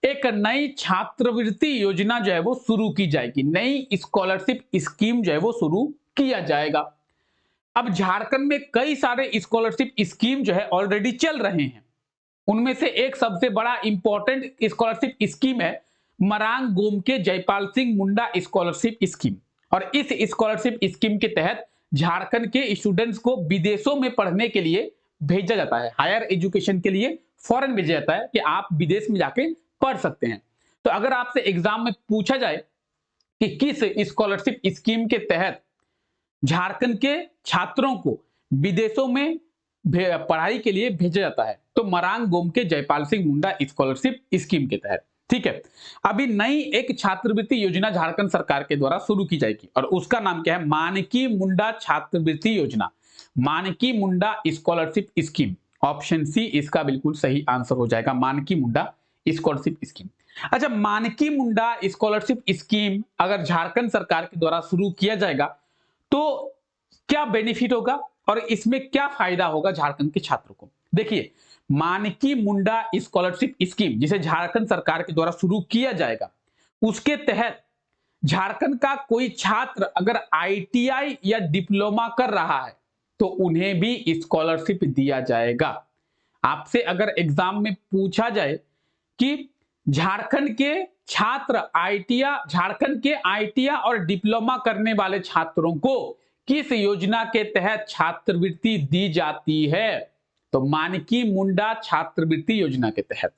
एक नई छात्रवृत्ति योजना जो है वो शुरू की जाएगी। नई स्कॉलरशिप स्कीम जो है वो शुरू किया जाएगा। अब झारखंड में कई सारे स्कॉलरशिप स्कीम जो है ऑलरेडी चल रहे हैं। उनमें से एक सबसे बड़ा इंपॉर्टेंट स्कॉलरशिप स्कीम है मरांग गोमके जयपाल सिंह मुंडा स्कॉलरशिप स्कीम। और इस स्कॉलरशिप स्कीम के तहत झारखंड के स्टूडेंट्स को विदेशों में पढ़ने के लिए भेजा जाता है, हायर एजुकेशन के लिए फॉरेन भेजा जाता है कि आप विदेश में जाके पढ़ सकते हैं। तो अगर आपसे एग्जाम में पूछा जाए कि किस स्कॉलरशिप स्कीम के तहत झारखंड के छात्रों को विदेशों में पढ़ाई के लिए भेजा जाता है, तो मरांग गोमके जयपाल सिंह मुंडा स्कॉलरशिप स्कीम के तहत। ठीक है, अभी नई एक छात्रवृत्ति योजना झारखंड सरकार के द्वारा शुरू की जाएगी और उसका नाम क्या है? मानकी मुंडा छात्रवृत्ति योजना, Manki Munda scholarship scheme. Option C इसका बिल्कुल सही आंसर हो जाएगा, मानकी मुंडा स्कॉलरशिप स्कीम। अच्छा, मानकी मुंडा स्कॉलरशिप स्कीम अगर झारखंड सरकार के द्वारा शुरू किया जाएगा तो क्या बेनिफिट होगा और इसमें क्या फायदा होगा झारखंड के छात्रों को? देखिए, मानकी मुंडा स्कॉलरशिप स्कीम जिसे झारखंड सरकार के द्वारा शुरू किया जाएगा, उसके तहत झारखंड का कोई छात्र अगर आईटीआई या डिप्लोमा कर रहा है तो उन्हें भी स्कॉलरशिप दिया जाएगा। आपसे अगर एग्जाम में पूछा जाए कि झारखंड के छात्र झारखंड के आईटीआई और डिप्लोमा करने वाले छात्रों को किस योजना के तहत छात्रवृत्ति दी जाती है, तो मानकी मुंडा छात्रवृत्ति योजना के तहत।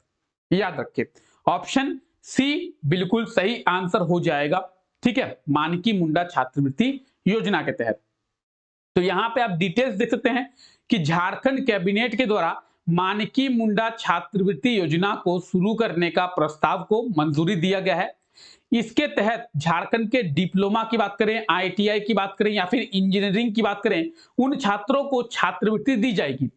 याद रखिए ऑप्शन सी बिल्कुल सही आंसर हो जाएगा। ठीक है, मानकी मुंडा छात्रवृत्ति योजना के तहत। तो यहां पे आप डिटेल्स देख सकते हैं कि झारखंड कैबिनेट के द्वारा मानकी मुंडा छात्रवृत्ति योजना को शुरू करने का प्रस्ताव को मंजूरी दिया गया है। इसके तहत झारखंड के डिप्लोमा की बात करें, आईटीआई की बात करें या फिर इंजीनियरिंग की बात करें, उन छात्रों को छात्रवृत्ति दी जाएगी।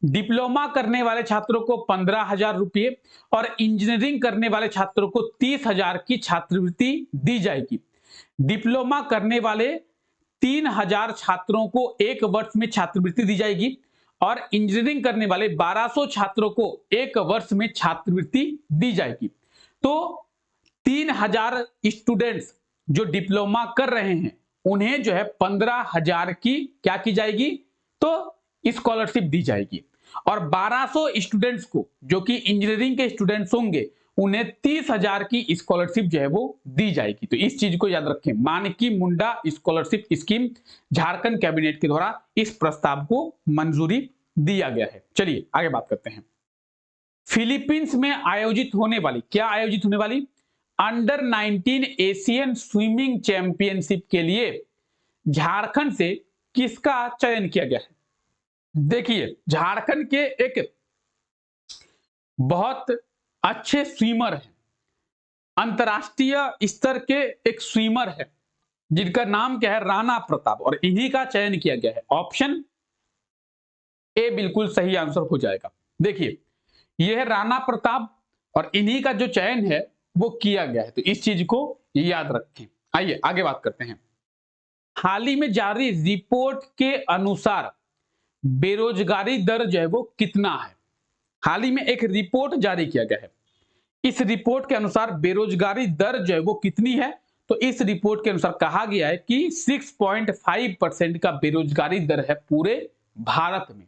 डिप्लोमा करने वाले छात्रों को 15,000 रुपये और इंजीनियरिंग करने वाले छात्रों को 30,000 की छात्रवृत्ति दी जाएगी। डिप्लोमा करने वाले 3,000 छात्रों को 1 वर्ष में छात्रवृत्ति दी जाएगी और इंजीनियरिंग करने वाले 1200 छात्रों को 1 वर्ष में छात्रवृत्ति दी जाएगी। तो 3,000 स्टूडेंट्स जो डिप्लोमा कर रहे हैं उन्हें जो है 15,000 की क्या की जाएगी, तो स्कॉलरशिप दी जाएगी और 1200 स्टूडेंट्स को जो कि इंजीनियरिंग के स्टूडेंट्स होंगे उन्हें 30,000 की स्कॉलरशिप जो है वो दी जाएगी। तो इस चीज को याद रखें, Manki Munda scholarship scheme Jharkhand cabinet के द्वारा इस प्रस्ताव को मंजूरी दिया गया है। चलिए आगे बात करते हैं। फिलीपींस में आयोजित होने वाली अंडर 19 एशियन स्विमिंग चैंपियनशिप के लिए झारखंड से किसका चयन किया गया है। देखिए झारखंड के एक बहुत अच्छे स्विमर हैं, अंतरराष्ट्रीय स्तर के एक स्विमर है जिनका नाम क्या है, राणा प्रताप, और इन्हीं का चयन किया गया है। ऑप्शन ए बिल्कुल सही आंसर हो जाएगा। देखिए यह है राणा प्रताप और इन्हीं का जो चयन है वो किया गया है, तो इस चीज को याद रखें। आइए आगे बात करते हैं। हाल ही में जारी रिपोर्ट के अनुसार बेरोजगारी दर जो है वो कितना है। हाल ही में एक रिपोर्ट जारी किया गया है, इस रिपोर्ट के अनुसार बेरोजगारी दर जो है वो कितनी है, तो इस रिपोर्ट के अनुसार कहा गया है कि 6.5% का बेरोजगारी दर है पूरे भारत में।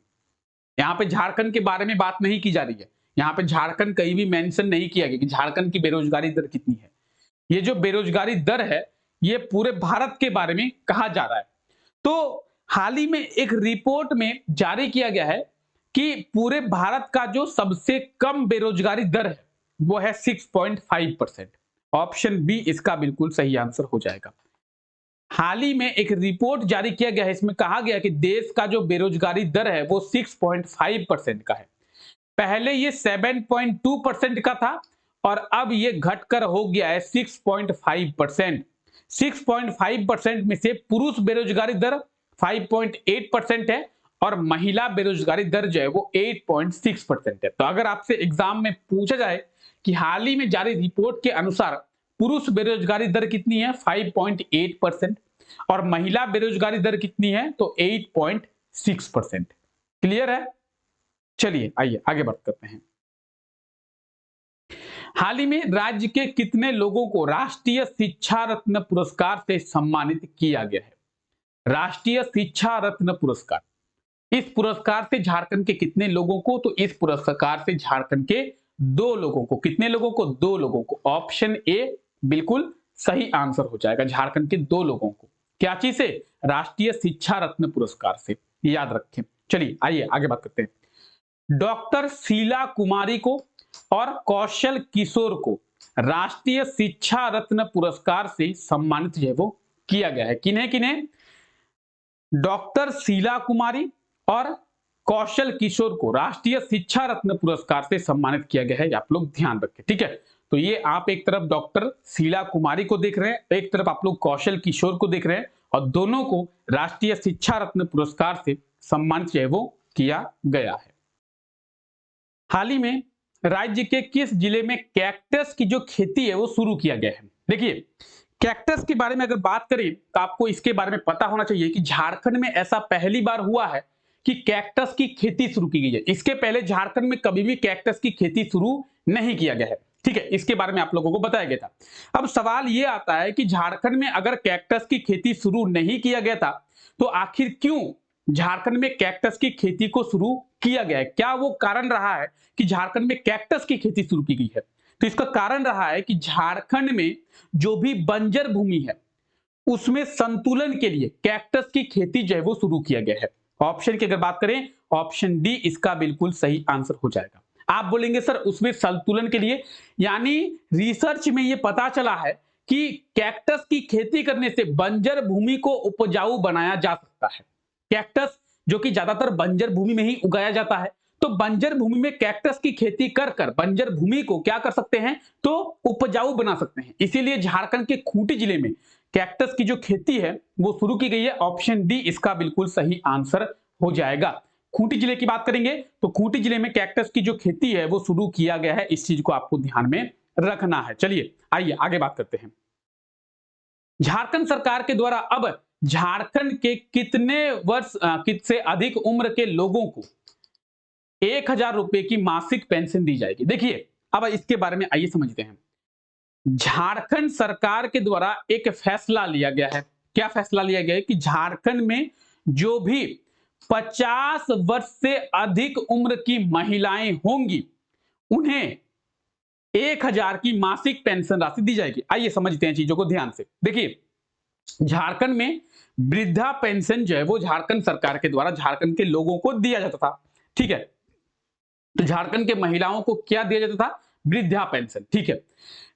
यहां पे झारखंड के बारे में बात नहीं की जा रही है, यहां पे झारखंड कहीं भी मेंशन नहीं किया गया कि झारखंड की बेरोजगारी दर कितनी है। ये जो बेरोजगारी दर है ये पूरे भारत के बारे में कहा जा रहा है। तो हाल ही में एक रिपोर्ट में जारी किया गया है कि पूरे भारत का जो सबसे कम बेरोजगारी दर है वो है 6.5%। ऑप्शन बी इसका बिल्कुल सही आंसर हो जाएगा। हाल ही में एक रिपोर्ट जारी किया गया है, इसमें कहा गया कि देश का जो बेरोजगारी दर है वो 6.5% का है। पहले ये 7.2% का था और अब ये घटकर हो गया है 6.5%। 6.5% में से पुरुष बेरोजगारी दर 5.8% है और महिला बेरोजगारी दर जो है वो 8.6% है। तो अगर आपसे एग्जाम में पूछा जाए कि हाल ही में जारी रिपोर्ट के अनुसार पुरुष बेरोजगारी दर कितनी है 5.8% और महिला बेरोजगारी दर कितनी है तो 8.6%। क्लियर है। चलिए आइए आगे बात करते हैं। हाल ही में राज्य के कितने लोगों को राष्ट्रीय शिक्षा रत्न पुरस्कार से सम्मानित किया गया है। राष्ट्रीय शिक्षा रत्न पुरस्कार, इस पुरस्कार से झारखंड के कितने लोगों को, तो इस पुरस्कार से झारखंड के 2 लोगों को। कितने लोगों को, 2 लोगों को। ऑप्शन ए बिल्कुल सही आंसर हो जाएगा, झारखंड के 2 लोगों को। क्या चीज से, राष्ट्रीय शिक्षा रत्न पुरस्कार से, याद रखें। चलिए आइए आगे बात करते हैं। डॉक्टर शीला कुमारी को और कौशल किशोर को राष्ट्रीय शिक्षा रत्न पुरस्कार से सम्मानित है वो किया गया है। किन्हें किन्हें, डॉक्टर शीला कुमारी और कौशल किशोर को राष्ट्रीय शिक्षा रत्न पुरस्कार से सम्मानित किया गया है, आप लोग ध्यान रखें। ठीक है, तो ये आप एक तरफ डॉक्टर शीला कुमारी को देख रहे हैं, एक तरफ आप लोग कौशल किशोर को देख रहे हैं और दोनों को राष्ट्रीय शिक्षा रत्न पुरस्कार से सम्मानित है वो किया गया है। हाल ही में राज्य के किस जिले में कैक्टस की जो खेती है वो शुरू किया गया है। देखिए कैक्टस के बारे में अगर बात करें तो आपको इसके बारे में पता होना चाहिए कि झारखंड में ऐसा पहली बार हुआ है कि कैक्टस की खेती शुरू की गई है। इसके पहले झारखंड में कभी भी कैक्टस की खेती शुरू नहीं किया गया है। ठीक है, इसके बारे में आप लोगों को बताया गया था। अब सवाल यह आता है कि झारखंड में अगर कैक्टस की खेती शुरू नहीं किया गया था तो आखिर क्यों झारखंड में कैक्टस की खेती को शुरू किया गया है? क्या वो कारण रहा है कि झारखंड में कैक्टस की खेती शुरू की गई है? तो इसका कारण रहा है कि झारखंड में जो भी बंजर भूमि है उसमें संतुलन के लिए कैक्टस की खेती जो है वो शुरू किया गया है। ऑप्शन की अगर बात करें, ऑप्शन डी इसका बिल्कुल सही आंसर हो जाएगा। आप बोलेंगे सर उसमें संतुलन के लिए, यानी रिसर्च में ये पता चला है कि कैक्टस की खेती करने से बंजर भूमि को उपजाऊ बनाया जा सकता है। कैक्टस जो कि ज्यादातर बंजर भूमि में ही उगाया जाता है, तो बंजर भूमि में कैक्टस की खेती कर कर बंजर भूमि को क्या कर सकते हैं, तो उपजाऊ बना सकते हैं। इसीलिए झारखंड के खूंटी जिले में कैक्टस की जो खेती है वो शुरू की गई है। ऑप्शन डी इसका बिल्कुल सही आंसर हो जाएगा। खूंटी जिले की बात करेंगे तो खूंटी जिले में कैक्टस की जो खेती है वो शुरू किया गया है। इस चीज को आपको ध्यान में रखना है। चलिए आइए आगे बात करते हैं। झारखंड सरकार के द्वारा अब झारखंड के कितने वर्ष से अधिक उम्र के लोगों को 1000 रुपए की मासिक पेंशन दी जाएगी? देखिए अब इसके बारे में आइए समझते हैं। झारखंड सरकार के द्वारा एक फैसला लिया गया है। क्या फैसला लिया गया है कि झारखंड में जो भी 50 वर्ष से अधिक उम्र की महिलाएं होंगी उन्हें 1000 की मासिक पेंशन राशि दी जाएगी। आइए समझते हैं चीजों को ध्यान से। देखिए झारखंड में वृद्धा पेंशन जो है वो झारखंड सरकार के द्वारा झारखंड के लोगों को दिया जाता था। ठीक है, तो झारखंड के महिलाओं को क्या दिया जाता था? वृद्धा पेंशन। ठीक है,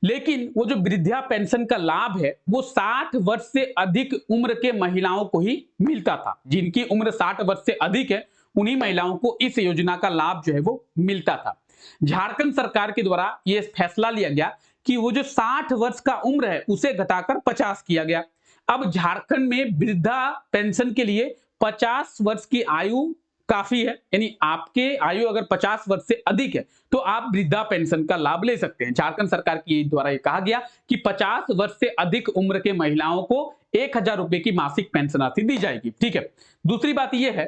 लेकिन वो जो वृद्धा पेंशन का लाभ है वो 60 वर्ष से अधिक उम्र के महिलाओं को ही मिलता था। जिनकी उम्र 60 वर्ष से अधिक है उन्हीं महिलाओं को इस योजना का लाभ जो है वो मिलता था। झारखंड सरकार के द्वारा यह फैसला लिया गया कि वो जो 60 वर्ष का उम्र है उसे घटाकर 50 किया गया। अब झारखंड में वृद्धा पेंशन के लिए 50 वर्ष की आयु काफी है, यानी आपके आयु अगर 50 वर्ष से अधिक है तो आप वृद्धा पेंशन का लाभ ले सकते हैं। झारखंड सरकार की द्वारा ये कहा गया कि 50 वर्ष से अधिक उम्र के महिलाओं को 1000 रुपए की मासिक पेंशन राशि दी जाएगी। ठीक है, दूसरी बात यह है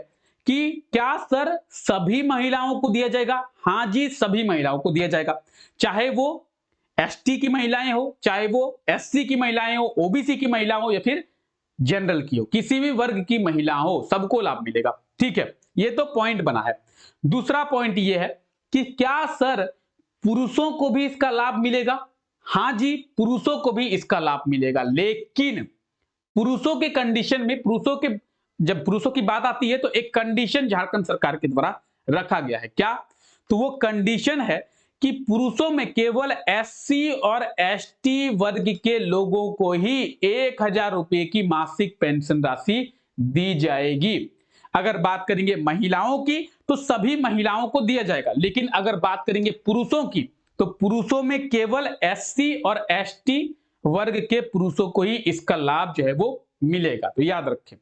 कि क्या सर सभी महिलाओं को दिया जाएगा? हाँ जी, सभी महिलाओं को दिया जाएगा, चाहे वो एसटी की महिलाएं हो, चाहे वो एससी की महिलाएं हो, ओबीसी की महिला हो या फिर जनरल की हो, किसी भी वर्ग की महिला हो, सबको लाभ मिलेगा। ठीक है, ये तो पॉइंट बना है। दूसरा पॉइंट ये है कि क्या सर पुरुषों को भी इसका लाभ मिलेगा? हाँ जी, पुरुषों को भी इसका लाभ मिलेगा, लेकिन पुरुषों के कंडीशन में जब पुरुषों की बात आती है तो एक कंडीशन झारखंड सरकार के द्वारा रखा गया है। क्या? तो वो कंडीशन है कि पुरुषों में केवल एससी और एसटी वर्ग के लोगों को ही 1000 रुपए की मासिक पेंशन राशि दी जाएगी। अगर बात करेंगे महिलाओं की तो सभी महिलाओं को दिया जाएगा, लेकिन अगर बात करेंगे पुरुषों की तो पुरुषों में केवल एससी और एसटी वर्ग के पुरुषों को ही इसका लाभ जो है वो मिलेगा। तो याद रखें।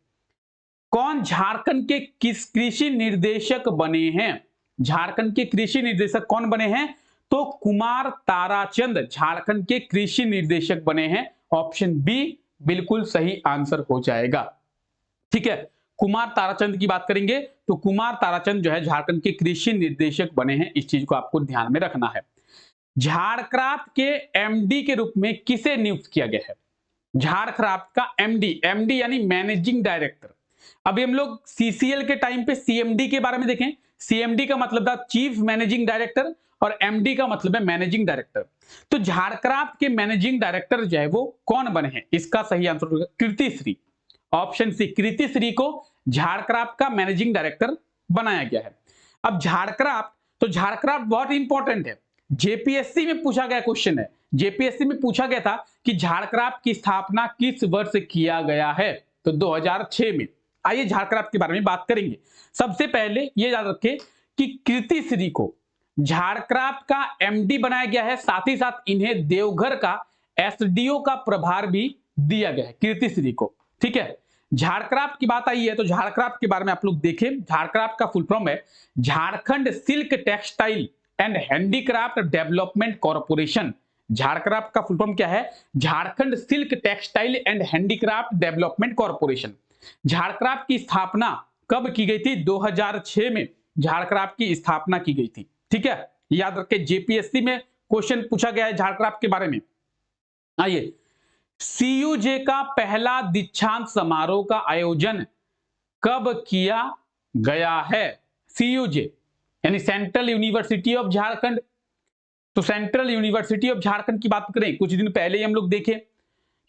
कौन झारखंड के किस कृषि निर्देशक बने हैं? झारखंड के कृषि निर्देशक कौन बने हैं? तो कुमार ताराचंद झारखंड के कृषि निर्देशक बने हैं। ऑप्शन बी बिल्कुल सही आंसर हो जाएगा। ठीक है, कुमार ताराचंद की बात करेंगे तो कुमार ताराचंद जो है झारखंड के कृषि निर्देशक बने हैं। इस चीज को आपको ध्यान में रखना है। झारक्राफ्ट के एमडी के रूप में किसे नियुक्त किया गया है? झारक्राफ्ट का एमडी यानी मैनेजिंग डायरेक्टर। अभी हम लोग सीसीएल के टाइम पे सीएमडी के बारे में देखें। सीएमडी का मतलब था चीफ मैनेजिंग डायरेक्टर और एमडी का मतलब है मैनेजिंग डायरेक्टर। तो झारक्राफ्ट के मैनेजिंग डायरेक्टर जो है वो कौन बने हैं? इसका सही आंसर होगा कीर्ति श्री। ऑप्शन सी, कीर्ति श्री को झारक्राफ्ट का मैनेजिंग डायरेक्टर बनाया गया है। अब झारक्राफ्ट बहुत इंपॉर्टेंट है। जेपीएससी में पूछा गया क्वेश्चन है। जेपीएससी में पूछा गया था कि झारक्राफ्ट की स्थापना किस वर्ष किया गया है? तो 2006 में। आइए झारक्राफ्ट के बारे में बात करेंगे। सबसे पहले यह याद रखें कि कीर्ति श्री को झारक्राफ्ट का एमडी बनाया गया है, साथ ही साथ इन्हें देवघर का एसडीओ का प्रभार भी दिया गया है कीर्ति श्री को। ठीक है, झारक्राफ्ट की बात आई है तो झारक्राफ्ट के बारे में आप लोग देखें। झारक्राफ्ट का फुल फॉर्म है Jharkhand silk textile and handicraft development corporation. Jharcraft का फुल फॉर्म क्या है? Jharkhand silk textile and handicraft development corporation. Jharcraft की स्थापना कब की गई थी? 2006 में झारक्राफ्ट की स्थापना की गई थी। ठीक है, याद रखें, जेपीएससी में क्वेश्चन पूछा गया है झारक्राफ्ट के बारे में। आइए, सीयूजे का पहला दीक्षांत समारोह का आयोजन कब किया गया है? सीयूजे यानी सेंट्रल यूनिवर्सिटी ऑफ झारखंड। तो सेंट्रल यूनिवर्सिटी ऑफ झारखंड की बात करें, कुछ दिन पहले ही हम लोग देखें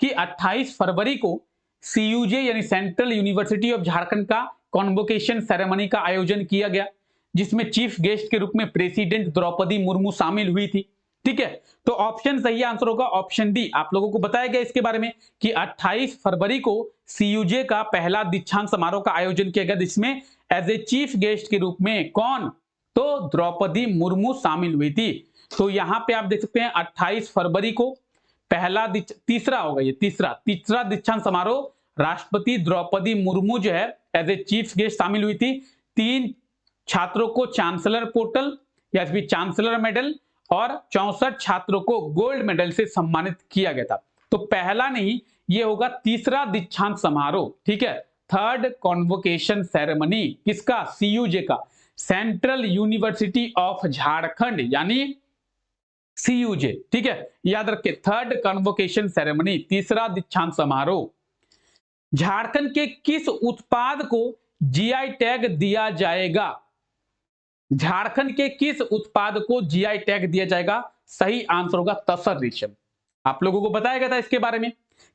कि 28 फरवरी को सीयूजे यानी सेंट्रल यूनिवर्सिटी ऑफ झारखंड का कॉन्वोकेशन सेरेमनी का आयोजन किया गया, जिसमें चीफ गेस्ट के रूप में प्रेसिडेंट द्रौपदी मुर्मू शामिल हुई थी। ठीक है, तो ऑप्शन सही आंसर होगा ऑप्शन डी। आप लोगों को बताया गया इसके बारे में कि 28 फरवरी को सीयूजे का पहला दीक्षांत समारोह का आयोजन किया गया, जिसमें एज ए चीफ गेस्ट के रूप में कौन? तो द्रौपदी मुर्मू शामिल हुई थी। तो यहां पे आप देख सकते हैं 28 फरवरी को पहला तीसरा होगा, ये तीसरा दीक्षांत समारोह राष्ट्रपति द्रौपदी मुर्मू जो है एज ए चीफ गेस्ट शामिल हुई थी। 3 छात्रों को चांसलर पोर्टल या फिर चांसलर मेडल और 64 छात्रों को गोल्ड मेडल से सम्मानित किया गया था। तो पहला नहीं, ये होगा तीसरा दीक्षांत समारोह। ठीक है, थर्ड कॉन्वोकेशन सेरेमनी किसका? सीयूजे का, सेंट्रल यूनिवर्सिटी ऑफ झारखंड यानी सीयूजे। ठीक है, याद रखिए, थर्ड कन्वोकेशन सेरेमनी, तीसरा दीक्षांत समारोह। झारखंड के किस उत्पाद को जीआई टैग दिया जाएगा? झारखंड के किस उत्पाद को जीआई टैग दिया जाएगा? सही आंसर होगा तसर रेशम। आप लोगों को बताया गया था इसके बारे में,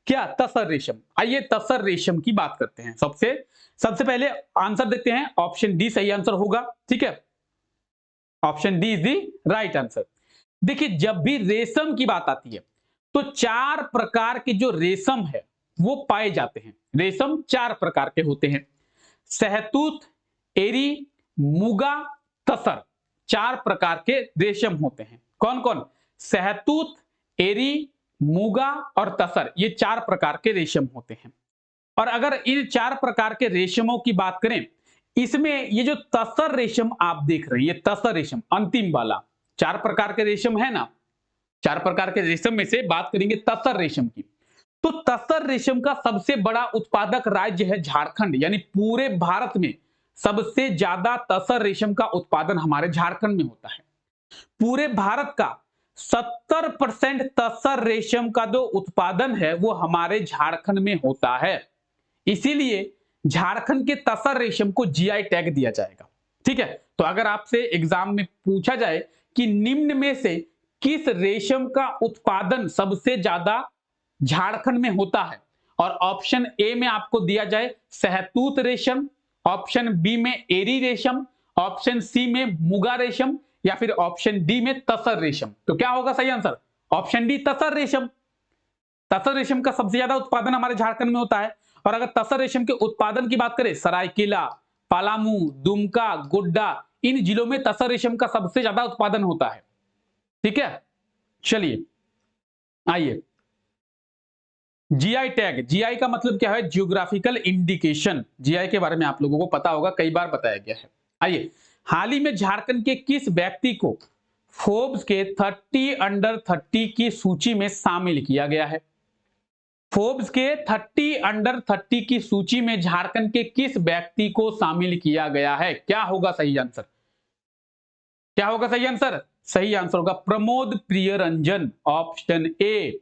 क्या? तसर रेशम। आइए तसर रेशम की बात करते हैं। सबसे पहले आंसर देखते हैं, ऑप्शन डी सही आंसर होगा। ठीक है, option D is the right answer. देखिए, जब भी रेशम की बात आती है तो 4 प्रकार के जो रेशम है वो पाए जाते हैं। रेशम 4 प्रकार के होते हैं, सहतूत, एरी, मुगा, तसर। 4 प्रकार के रेशम होते हैं। कौन कौन? सहतूत, एरी, मुगा और तसर, ये 4 प्रकार के रेशम होते हैं। और अगर इन 4 प्रकार के रेशमों की बात करें, इसमें ये जो तसर रेशम आप देख रहे हैं, ये तसर रेशम अंतिम वाला, 4 प्रकार के रेशम है ना, 4 प्रकार के रेशम में से बात करेंगे तसर रेशम की। तो तसर रेशम का सबसे बड़ा उत्पादक राज्य है झारखंड, यानी पूरे भारत में सबसे ज्यादा तसर रेशम का उत्पादन हमारे झारखंड में होता है। पूरे भारत का 70% तसर रेशम का जो उत्पादन है वो हमारे झारखंड में होता है। इसीलिए झारखंड के तसर रेशम को जीआई टैग दिया जाएगा। ठीक है, तो अगर आपसे एग्जाम में पूछा जाए कि निम्न में से किस रेशम का उत्पादन सबसे ज्यादा झारखंड में होता है, और ऑप्शन ए में आपको दिया जाए सहतूत रेशम, ऑप्शन बी में एरी रेशम, ऑप्शन सी में मुगा रेशम या फिर ऑप्शन डी में तसर रेशम, तो क्या होगा सही आंसर? ऑप्शन डी तसर रेशम। तसर रेशम का सबसे ज्यादा उत्पादन हमारे झारखंड में होता है। और अगर तसर रेशम के उत्पादन की बात करें, सरायकेला, पलामू, दुमका, गोड्डा, इन जिलों में तसर रेशम का सबसे ज्यादा उत्पादन होता है। ठीक है, चलिए आइए, जीआई टैग। जीआई का मतलब क्या है? Geographical indication. जीआई के बारे में आप लोगों को पता होगा, कई बार बताया गया है। आइए, हाल ही में झारखंड के किस व्यक्ति को फोर्ब्स के 30 अंडर 30 की सूची में शामिल किया गया है? फोर्ब्स के 30 अंडर 30 की सूची में झारखंड के किस व्यक्ति को शामिल किया गया है? क्या होगा सही आंसर? क्या होगा सही आंसर? सही आंसर होगा प्रमोद प्रियरंजन, ऑप्शन ए।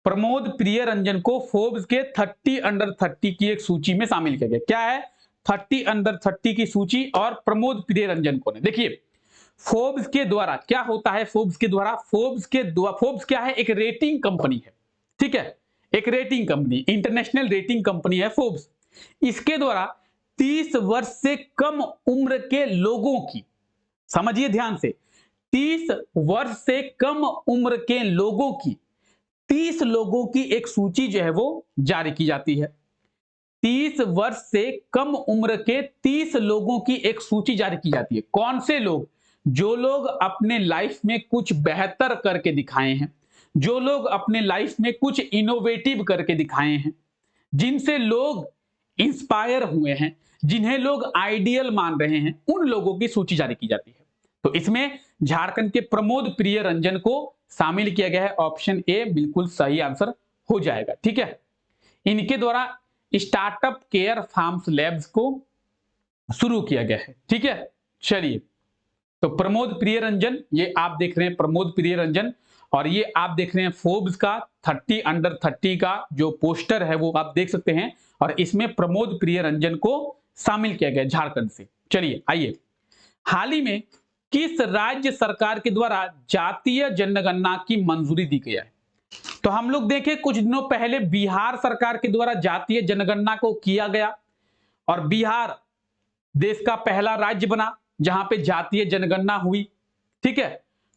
प्रमोद प्रियरंजन को फोर्ब्स के 30 अंडर 30 की एक सूची में शामिल किया गया। क्या है 30 अंडर 30 की सूची, और प्रमोद प्रियरंजन को ने? देखिए, फोर्ब्स के द्वारा क्या होता है? फोर्ब्स क्या है? एक रेटिंग कंपनी है। ठीक है, एक rating company, international rating company है फोर्ब्स। इसके द्वारा 30 वर्ष से कम उम्र के लोगों की, समझिए ध्यान से, 30 वर्ष से कम उम्र के लोगों की 30 लोगों की एक सूची जो है वो जारी की जाती है। 30 वर्ष से कम उम्र के 30 लोगों की एक सूची जारी की जाती है। कौन से लोग? जो लोग अपने लाइफ में कुछ बेहतर करके दिखाए हैं, जो लोग अपने लाइफ में कुछ इनोवेटिव करके दिखाए हैं, जिनसे लोग इंस्पायर हुए हैं, जिन्हें लोग आइडियल मान रहे हैं, उन लोगों की सूची जारी की जाती है। तो इसमें झारखंड के प्रमोद प्रियरंजन को शामिल किया गया है। ऑप्शन ए बिल्कुल सही आंसर हो जाएगा। ठीक है, इनके द्वारा स्टार्टअप केयर फार्म्स लैब्स को शुरू किया गया है। ठीक है, चलिए, तो प्रमोद प्रिय रंजन, ये आप देख रहे हैं प्रमोद प्रिय रंजन, और ये आप देख रहे हैं फोर्ब्स का 30 अंडर 30 का जो पोस्टर है वो आप देख सकते हैं, और इसमें प्रमोद प्रिय रंजन को शामिल किया गया झारखंड से। चलिए आइए, हाल ही में किस राज्य सरकार के द्वारा जातीय जनगणना की मंजूरी दी गई है? तो हम लोग देखें कुछ दिनों पहले बिहार सरकार के द्वारा जातीय जनगणना को किया गया, और बिहार देश का पहला राज्य बना जहां पे जातीय जनगणना हुई। ठीक है,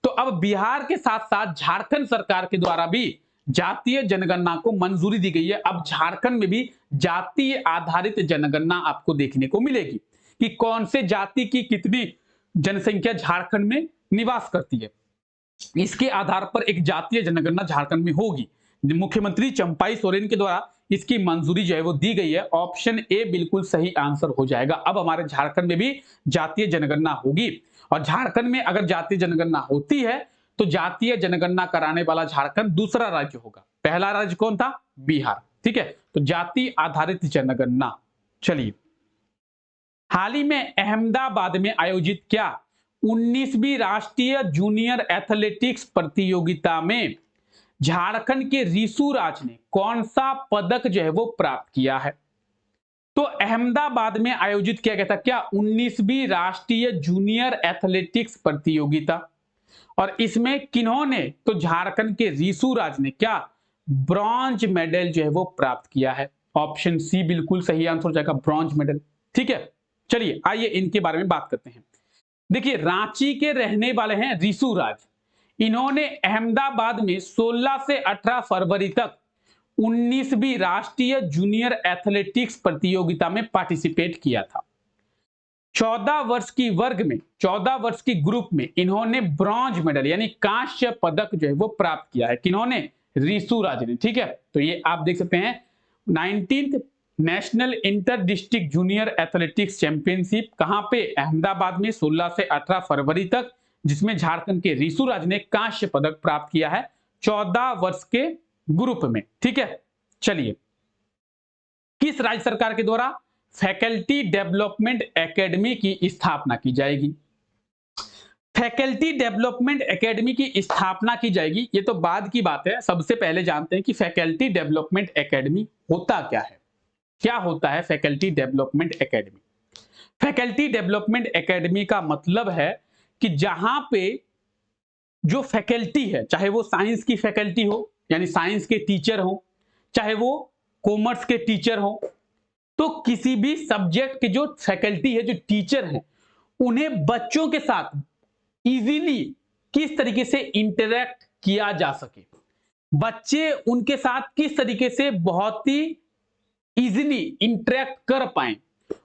तो अब बिहार के साथ साथ झारखंड सरकार के द्वारा भी जातीय जनगणना को मंजूरी दी गई है। अब झारखंड में भी जातीय आधारित जनगणना आपको देखने को मिलेगी कि कौन से जाति की कितनी जनसंख्या झारखंड में निवास करती है, इसके आधार पर एक जातीय जनगणना झारखंड में होगी। मुख्यमंत्री चंपाई सोरेन के द्वारा इसकी मंजूरी जो है वो दी गई है। ऑप्शन ए बिल्कुल सही आंसर हो जाएगा। अब हमारे झारखंड में भी जातीय जनगणना होगी, और झारखंड में अगर जातीय जनगणना होती है तो जातीय जनगणना कराने वाला झारखंड दूसरा राज्य होगा। पहला राज्य कौन था? बिहार। ठीक है, तो जाति आधारित जनगणना। चलिए, हाल ही में अहमदाबाद में आयोजित क्या 19वीं राष्ट्रीय जूनियर एथलेटिक्स प्रतियोगिता में झारखंड के रीशु राज ने कौन सा पदक जो है वो प्राप्त किया है? तो अहमदाबाद में आयोजित किया गया था क्या 19वीं राष्ट्रीय जूनियर एथलेटिक्स प्रतियोगिता, और इसमें किन्होंने, तो झारखंड के रीशु राज ने क्या ब्रॉन्ज मेडल जो है वो प्राप्त किया है। ऑप्शन सी बिल्कुल सही आंसर हो जाएगा, ब्रॉन्ज मेडल। ठीक है, चलिए आइए इनके बारे में बात करते हैं। देखिए, रांची के रहने वाले हैं रीशु राज। इन्होंने अहमदाबाद में 16 से 18 फरवरी तक 19वीं राष्ट्रीय जूनियर एथलेटिक्स प्रतियोगिता में पार्टिसिपेट किया था। 14 वर्ष की वर्ग में, 14 वर्ष की ग्रुप में इन्होंने ब्रॉन्ज मेडल यानी कांस्य पदक जो है वो प्राप्त किया है। किन्होंने? रीशु राज ने। ठीक है, तो ये आप देख सकते हैं 19th national inter district junior athletics championship कहां पे? अहमदाबाद में 16 से 18 फरवरी तक, जिसमें झारखंड के रीशु राज ने कांस्य पदक प्राप्त किया है 14 वर्ष के ग्रुप में। ठीक है, चलिए, किस राज्य सरकार के द्वारा फैकल्टी डेवलपमेंट एकेडमी की स्थापना की जाएगी? फैकल्टी डेवलपमेंट एकेडमी की स्थापना की जाएगी, ये तो बाद की बात है। सबसे पहले जानते हैं कि फैकल्टी डेवलपमेंट एकेडमी होता क्या है। क्या होता है faculty development academy? Faculty development academy का मतलब है कि जहां पे जो फैकल्टी है, चाहे वो साइंस की फैकल्टी हो यानी साइंस के टीचर हो, चाहे वो कॉमर्स के टीचर हो, तो किसी भी सब्जेक्ट के जो फैकल्टी है, जो टीचर हैं, उन्हें बच्चों के साथ इजीली किस तरीके से इंटरेक्ट किया जा सके, बच्चे उनके साथ किस तरीके से बहुत ही इजीली इंटरेक्ट कर पाए,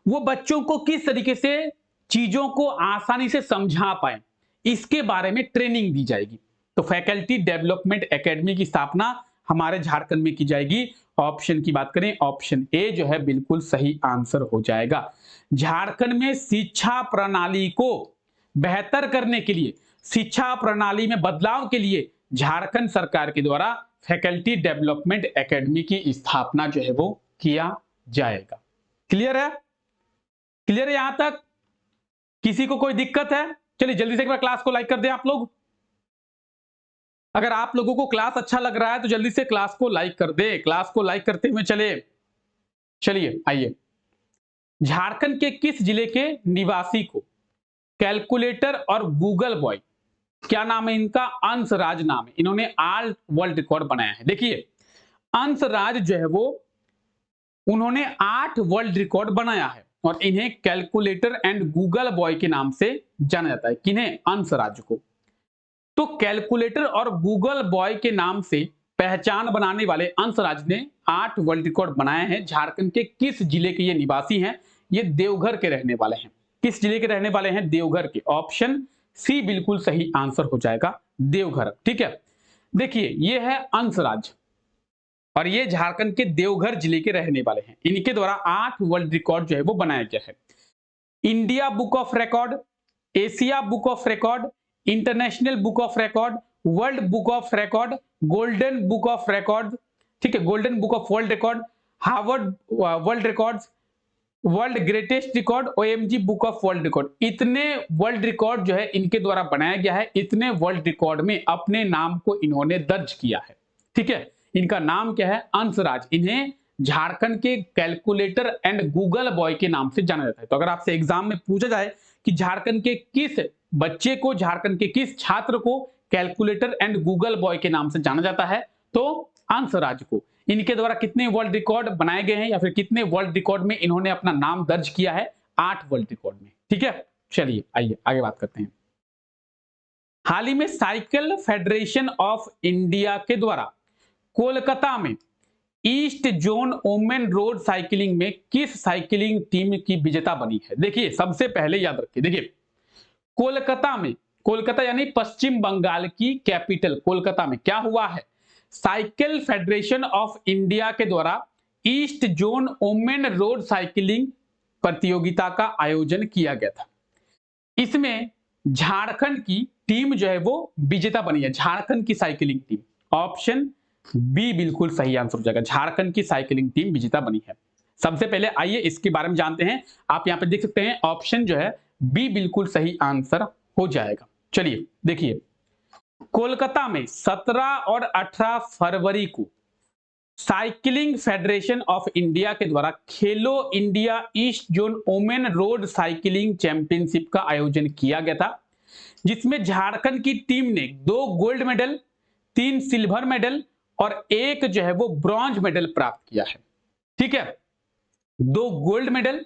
वो बच्चों को किस तरीके से चीजों को आसानी से समझा पाए, इसके बारे में ट्रेनिंग दी जाएगी। तो फैकल्टी डेवलपमेंट एकेडमी की स्थापना हमारे झारखंड में की जाएगी। ऑप्शन की बात करें, ऑप्शन ए जो है बिल्कुल सही आंसर हो जाएगा। झारखंड में शिक्षा प्रणाली को बेहतर करने के लिए, शिक्षा प्रणाली में बदलाव के लिए झारखंड सरकार के द्वारा फैकल्टी डेवलपमेंट एकेडमी की स्थापना जो है वो किया जाएगा। क्लियर है? क्लियर है यहां तक? किसी को कोई दिक्कत है? चलिए जल्दी से एक बार क्लास को लाइक कर दें आप लोग। अगर आप लोगों को क्लास अच्छा लग रहा है तो जल्दी से क्लास को लाइक कर दे। क्लास को लाइक करते हुए चलिए आइए, झारखंड के किस जिले के निवासी को कैलकुलेटर और गूगल बॉय, क्या नाम है इनका? अंशराज नाम है। इन्होंने ऑल वर्ल्ड रिकॉर्ड बनाया है। देखिए, अंशराज जो है वो उन्होंने 8 वर्ल्ड रिकॉर्ड बनाया है, और इन्हें कैलकुलेटर एंड गूगल बॉय के नाम से जाना जाता है। किन्हें? अंशराज को। तो कैलकुलेटर और गूगल बॉय के नाम से पहचान बनाने वाले अंशराज ने 8 वर्ल्ड रिकॉर्ड बनाए हैं। झारखंड के किस जिले के ये निवासी हैं? ये देवघर के रहने वाले हैं। किस जिले के रहने वाले हैं? देवघर के। ऑप्शन सी बिल्कुल सही आंसर हो जाएगा, देवघर। ठीक है, देखिए ये है अंशराज, और ये झारखंड के देवघर जिले के रहने वाले हैं। इनके द्वारा 8 वर्ल्ड रिकॉर्ड जो है वो बनाया गया है। India book of record, Asia book of record, international book of record, world book of record, golden book of record, ठीक है, golden book of world record, Harvard world records, world greatest record, OMG book of world record, इतने world record जो है इनके द्वारा बनाया गया है, इतने वर्ल्ड रिकॉर्ड में अपने नाम को इन्होंने दर्ज किया है। ठीक है, इनका नाम क्या है? अंशराज। इन्हें झारखंड के कैलकुलेटर एंड गूगल बॉय के नाम से जाना जाता है। तो अगर आपसे एग्जाम में पूछा जाए कि झारखंड के किस बच्चे को, झारखंड के किस छात्र को कैलकुलेटर एंड गूगल बॉय के नाम से जाना जाता है, तो अंशराज को। इनके द्वारा कितने वर्ल्ड रिकॉर्ड बनाए गए हैं या फिर कितने वर्ल्ड रिकॉर्ड में इन्होंने अपना नाम दर्ज किया है? 8 वर्ल्ड रिकॉर्ड में। ठीक है, चलिए आइए आगे बात करते हैं। हाल ही में साइकिल फेडरेशन ऑफ इंडिया के द्वारा कोलकाता में east zone women road cycling में किस साइकिलिंग टीम की विजेता बनी है? देखिए, सबसे पहले याद रखिए, देखिए कोलकाता में, कोलकाता यानी पश्चिम बंगाल की कैपिटल कोलकाता में क्या हुआ है? साइकिल फेडरेशन ऑफ इंडिया के द्वारा east zone women road cycling प्रतियोगिता का आयोजन किया गया था। इसमें झारखंड की टीम जो है वो विजेता बनी है, झारखंड की साइकिलिंग टीम। ऑप्शन बी बिल्कुल सही आंसर हो जाएगा, झारखंड की साइकिलिंग टीम विजेता बनी है। सबसे पहले आइए इसके बारे में जानते हैं। आप यहां पर देख सकते हैं ऑप्शन जो है बी बिल्कुल सही आंसर हो जाएगा। चलिए देखिए, कोलकाता में 17 और 18 फरवरी को साइकिलिंग फेडरेशन ऑफ इंडिया के द्वारा Khelo India east zone women road cycling championship का आयोजन किया गया था, जिसमें झारखंड की टीम ने 2 गोल्ड मेडल, 3 सिल्वर मेडल और 1 जो है वो ब्रॉन्ज मेडल प्राप्त किया है। ठीक है, 2 गोल्ड मेडल,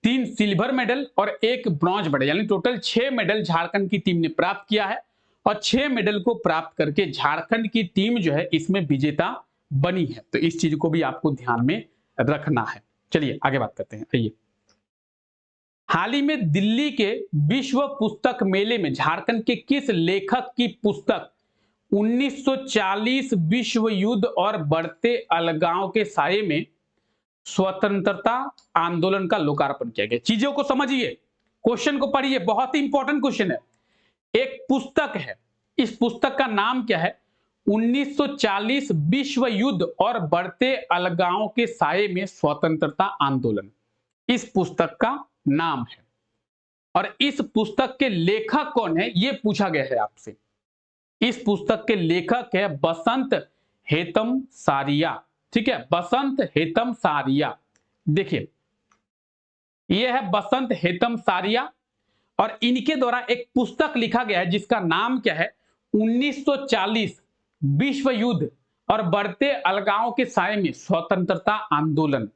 3 सिल्वर मेडल और 1 ब्रॉन्ज मेडल, यानी टोटल 6 मेडल झारखंड की टीम ने प्राप्त किया है। और 6 मेडल को प्राप्त करके झारखंड की टीम जो है इसमें विजेता बनी है। तो इस चीज को भी आपको ध्यान में रखना है। चलिए आगे बात करते हैं। आइए, हाल ही में दिल्ली के विश्व पुस्तक मेले में झारखंड के किस लेखक की पुस्तक 1940 विश्व युद्ध और बढ़ते अलगाव के साये में स्वतंत्रता आंदोलन का लोकार्पण किया गया? चीजों को समझिए, क्वेश्चन को पढ़िए, बहुत ही इंपॉर्टेंट क्वेश्चन है। एक पुस्तक है, इस पुस्तक का नाम क्या है? 1940 विश्व युद्ध और बढ़ते अलगाव के साये में स्वतंत्रता आंदोलन, इस पुस्तक का नाम है। और इस पुस्तक के लेखक कौन है, यह पूछा गया है आपसे। इस पुस्तक के लेखक है बसंत हेतम सारिया। ठीक है, बसंत हेतम सारिया। देखिए, यह है बसंत हेतम सारिया और इनके द्वारा एक पुस्तक लिखा गया है जिसका नाम क्या है? 1940 विश्व युद्ध और बढ़ते अलगाव के साये में स्वतंत्रता आंदोलन।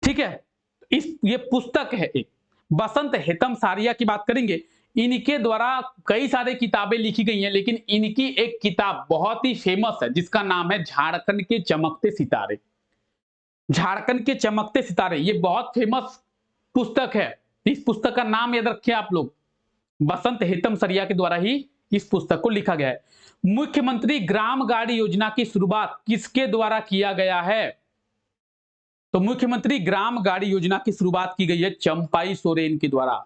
ठीक है, ये पुस्तक है एक। बसंत हेतम सारिया की बात करेंगे, इनके द्वारा कई सारे किताबें लिखी गई हैं, लेकिन इनकी एक किताब बहुत ही फेमस है जिसका नाम है झारखंड के चमकते सितारे। झारखंड के चमकते सितारे, ये बहुत फेमस पुस्तक है। इस पुस्तक का नाम याद रखिए आप लोग, बसंत हेतम सरिया के द्वारा ही इस पुस्तक को लिखा गया है। मुख्यमंत्री ग्राम गाड़ी योजना की शुरुआत किसके द्वारा किया गया है? तो मुख्यमंत्री ग्राम गाड़ी योजना की शुरुआत की गई है चंपाई सोरेन के द्वारा।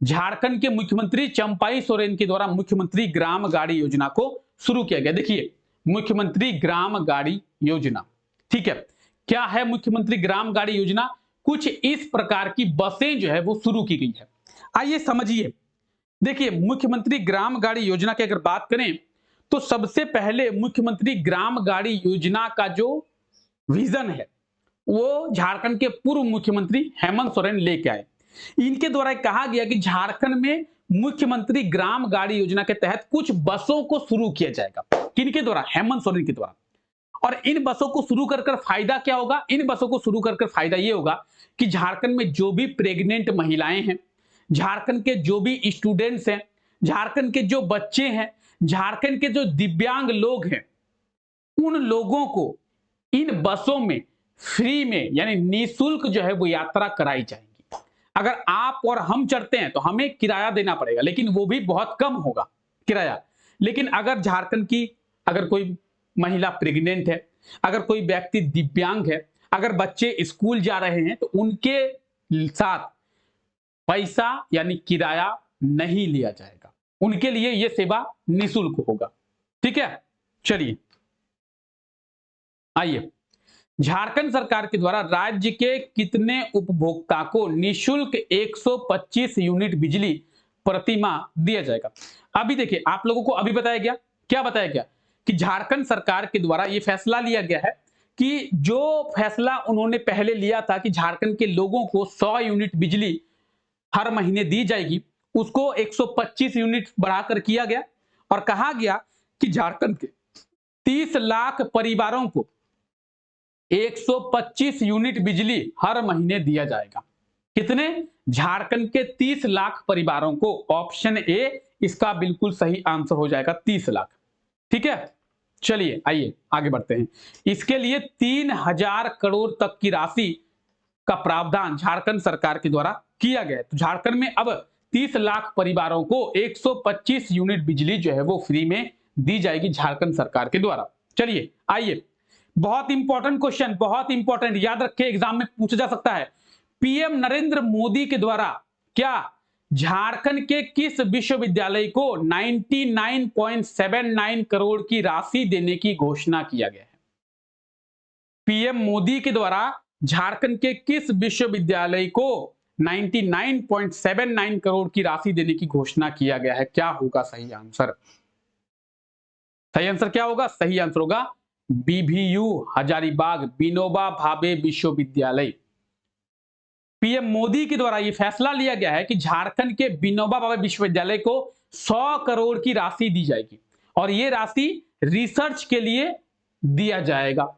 झारखंड के मुख्यमंत्री चंपाई सोरेन के द्वारा मुख्यमंत्री ग्राम गाड़ी योजना को शुरू किया गया। देखिए, मुख्यमंत्री ग्राम गाड़ी योजना, ठीक है, क्या है मुख्यमंत्री ग्राम गाड़ी योजना? कुछ इस प्रकार की बसें जो है वो शुरू की गई है। आइए समझिए, देखिए मुख्यमंत्री ग्राम गाड़ी योजना की अगर बात करें तो सबसे पहले मुख्यमंत्री ग्राम गाड़ी योजना का जो विजन है वो झारखंड के पूर्व मुख्यमंत्री हेमंत सोरेन लेके आए। इनके द्वारा कहा गया कि झारखंड में मुख्यमंत्री ग्राम गाड़ी योजना के तहत कुछ बसों को शुरू किया जाएगा। किनके द्वारा? हेमंत सोरेन के द्वारा। और इन बसों को शुरू कर फायदा क्या होगा? इन बसों को शुरू कर फायदा ये होगा कि झारखंड में जो भी प्रेग्नेंट महिलाएं हैं, झारखंड के जो भी स्टूडेंट्स हैं, झारखंड के जो बच्चे हैं, झारखंड के जो दिव्यांग लोग हैं, उन लोगों को इन बसों में फ्री में यानी निःशुल्क जो है वो यात्रा कराई जाएगी। अगर आप और हम चढ़ते हैं तो हमें किराया देना पड़ेगा, लेकिन वो भी बहुत कम होगा किराया। लेकिन अगर झारखंड की अगर कोई महिला प्रेग्नेंट है, अगर कोई व्यक्ति दिव्यांग है, अगर बच्चे स्कूल जा रहे हैं, तो उनके साथ पैसा यानी किराया नहीं लिया जाएगा, उनके लिए यह सेवा निःशुल्क होगा। ठीक है, चलिए आइए, झारखंड सरकार के द्वारा राज्य के कितने उपभोक्ता को निःशुल्क 125 यूनिट बिजली प्रति माह दिया जाएगा? अभी देखिए, आप लोगों को अभी बताया गया, क्या बताया गया कि झारखंड सरकार के द्वारा यह फैसला लिया गया है कि जो फैसला उन्होंने पहले लिया था कि झारखंड के लोगों को 100 यूनिट बिजली हर महीने दी जाएगी, उसको 125 यूनिट बढ़ाकर किया गया और कहा गया कि झारखंड के 30 लाख परिवारों को 125 यूनिट बिजली हर महीने दिया जाएगा। कितने? झारखंड के 30 लाख परिवारों को। ऑप्शन ए इसका बिल्कुल सही आंसर हो जाएगा, 30 लाख। ठीक है, चलिए आइए आगे बढ़ते हैं। इसके लिए 3000 करोड़ तक की राशि का प्रावधान झारखंड सरकार के द्वारा किया गया है। तो झारखंड में अब 30 लाख परिवारों को 125 यूनिट बिजली जो है वो फ्री में दी जाएगी झारखंड सरकार के द्वारा। चलिए आइए, बहुत इंपॉर्टेंट क्वेश्चन, बहुत इंपॉर्टेंट, याद रखिए, एग्जाम में पूछा जा सकता है। पीएम नरेंद्र मोदी के द्वारा क्या झारखंड के किस विश्वविद्यालय को 99.79 करोड़ की राशि देने की घोषणा किया गया है? पीएम मोदी के द्वारा झारखंड के किस विश्वविद्यालय को 99.79 करोड़ की राशि देने की घोषणा किया गया है? क्या होगा सही आंसर? सही आंसर क्या होगा? सही आंसर होगा बीबीयू हजारीबाग, विनोबा भावे विश्वविद्यालय। पीएम मोदी के द्वारा यह फैसला लिया गया है कि झारखंड के विनोबा भावे विश्वविद्यालय को 100 करोड़ की राशि दी जाएगी और यह राशि रिसर्च के लिए दिया जाएगा।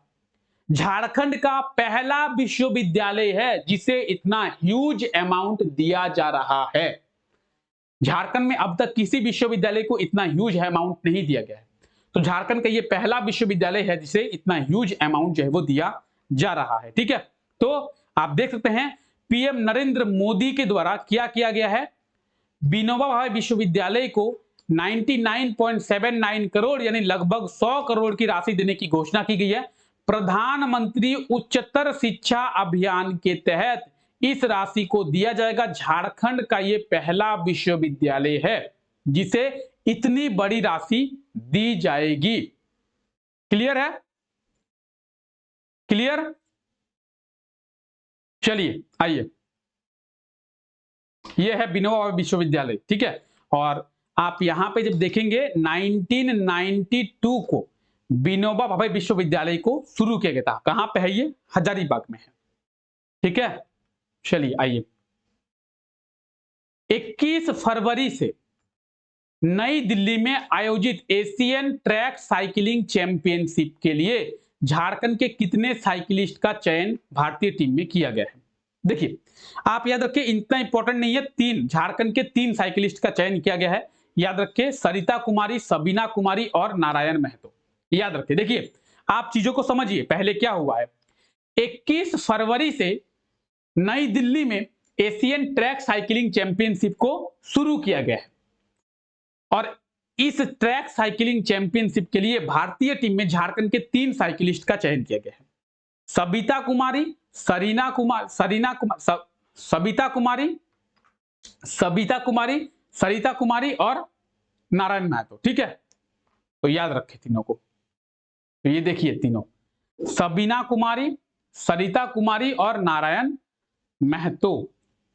झारखंड का पहला विश्वविद्यालय है जिसे इतना ह्यूज अमाउंट दिया जा रहा है। झारखंड में अब तक किसी विश्वविद्यालय को इतना ह्यूज अमाउंट नहीं दिया गया है, तो झारखंड का ये पहला विश्वविद्यालय है जिसे इतना ह्यूज अमाउंट जो है वो दिया जा रहा है। ठीक है, तो आप देख सकते हैं पीएम नरेंद्र मोदी के द्वारा क्या किया गया है, विनोबा भावे विश्वविद्यालय को 99.79 करोड़ यानी लगभग 100 करोड़ की राशि देने की घोषणा की गई है। प्रधानमंत्री उच्चतर शिक्षा अभियान के तहत इस राशि को दिया जाएगा। झारखंड का यह पहला विश्वविद्यालय है जिसे इतनी बड़ी राशि दी जाएगी। क्लियर है? क्लियर? चलिए आइए, यह है विनोबा विश्वविद्यालय। ठीक है, और आप यहां पे जब देखेंगे 1992 को विनोबा भावे विश्वविद्यालय को शुरू किया गया था। कहां पे है ये? हजारीबाग में है। ठीक है, चलिए आइए, 21 फरवरी से नई दिल्ली में आयोजित एशियन ट्रैक साइकिलिंग चैंपियनशिप के लिए झारखंड के कितने साइकिलिस्ट का चयन भारतीय टीम में किया गया है? देखिए, आप याद रखिए, इतना इंपॉर्टेंट नहीं है, तीन, झारखंड के 3 साइकिलिस्ट का चयन किया गया है। याद रखिए, सरिता कुमारी, सबीना कुमारी और नारायण महतो। याद रखिए, देखिए आप चीजों को समझिए, पहले क्या हुआ है। 21 फरवरी से नई दिल्ली में एशियन ट्रैक साइकिलिंग चैंपियनशिप को शुरू किया गया है और इस ट्रैक साइकिलिंग चैंपियनशिप के लिए भारतीय टीम में झारखंड के 3 साइकिलिस्ट का चयन किया गया है। सबिता कुमारी, सरीना कुमार, सरीना कुमार, सबिता कुमारी, सरिता कुमारी और नारायण महतो। ठीक है, तो याद रखें तीनों को। तो ये देखिए तीनों, सबीना कुमारी, सरिता कुमारी और नारायण महतो।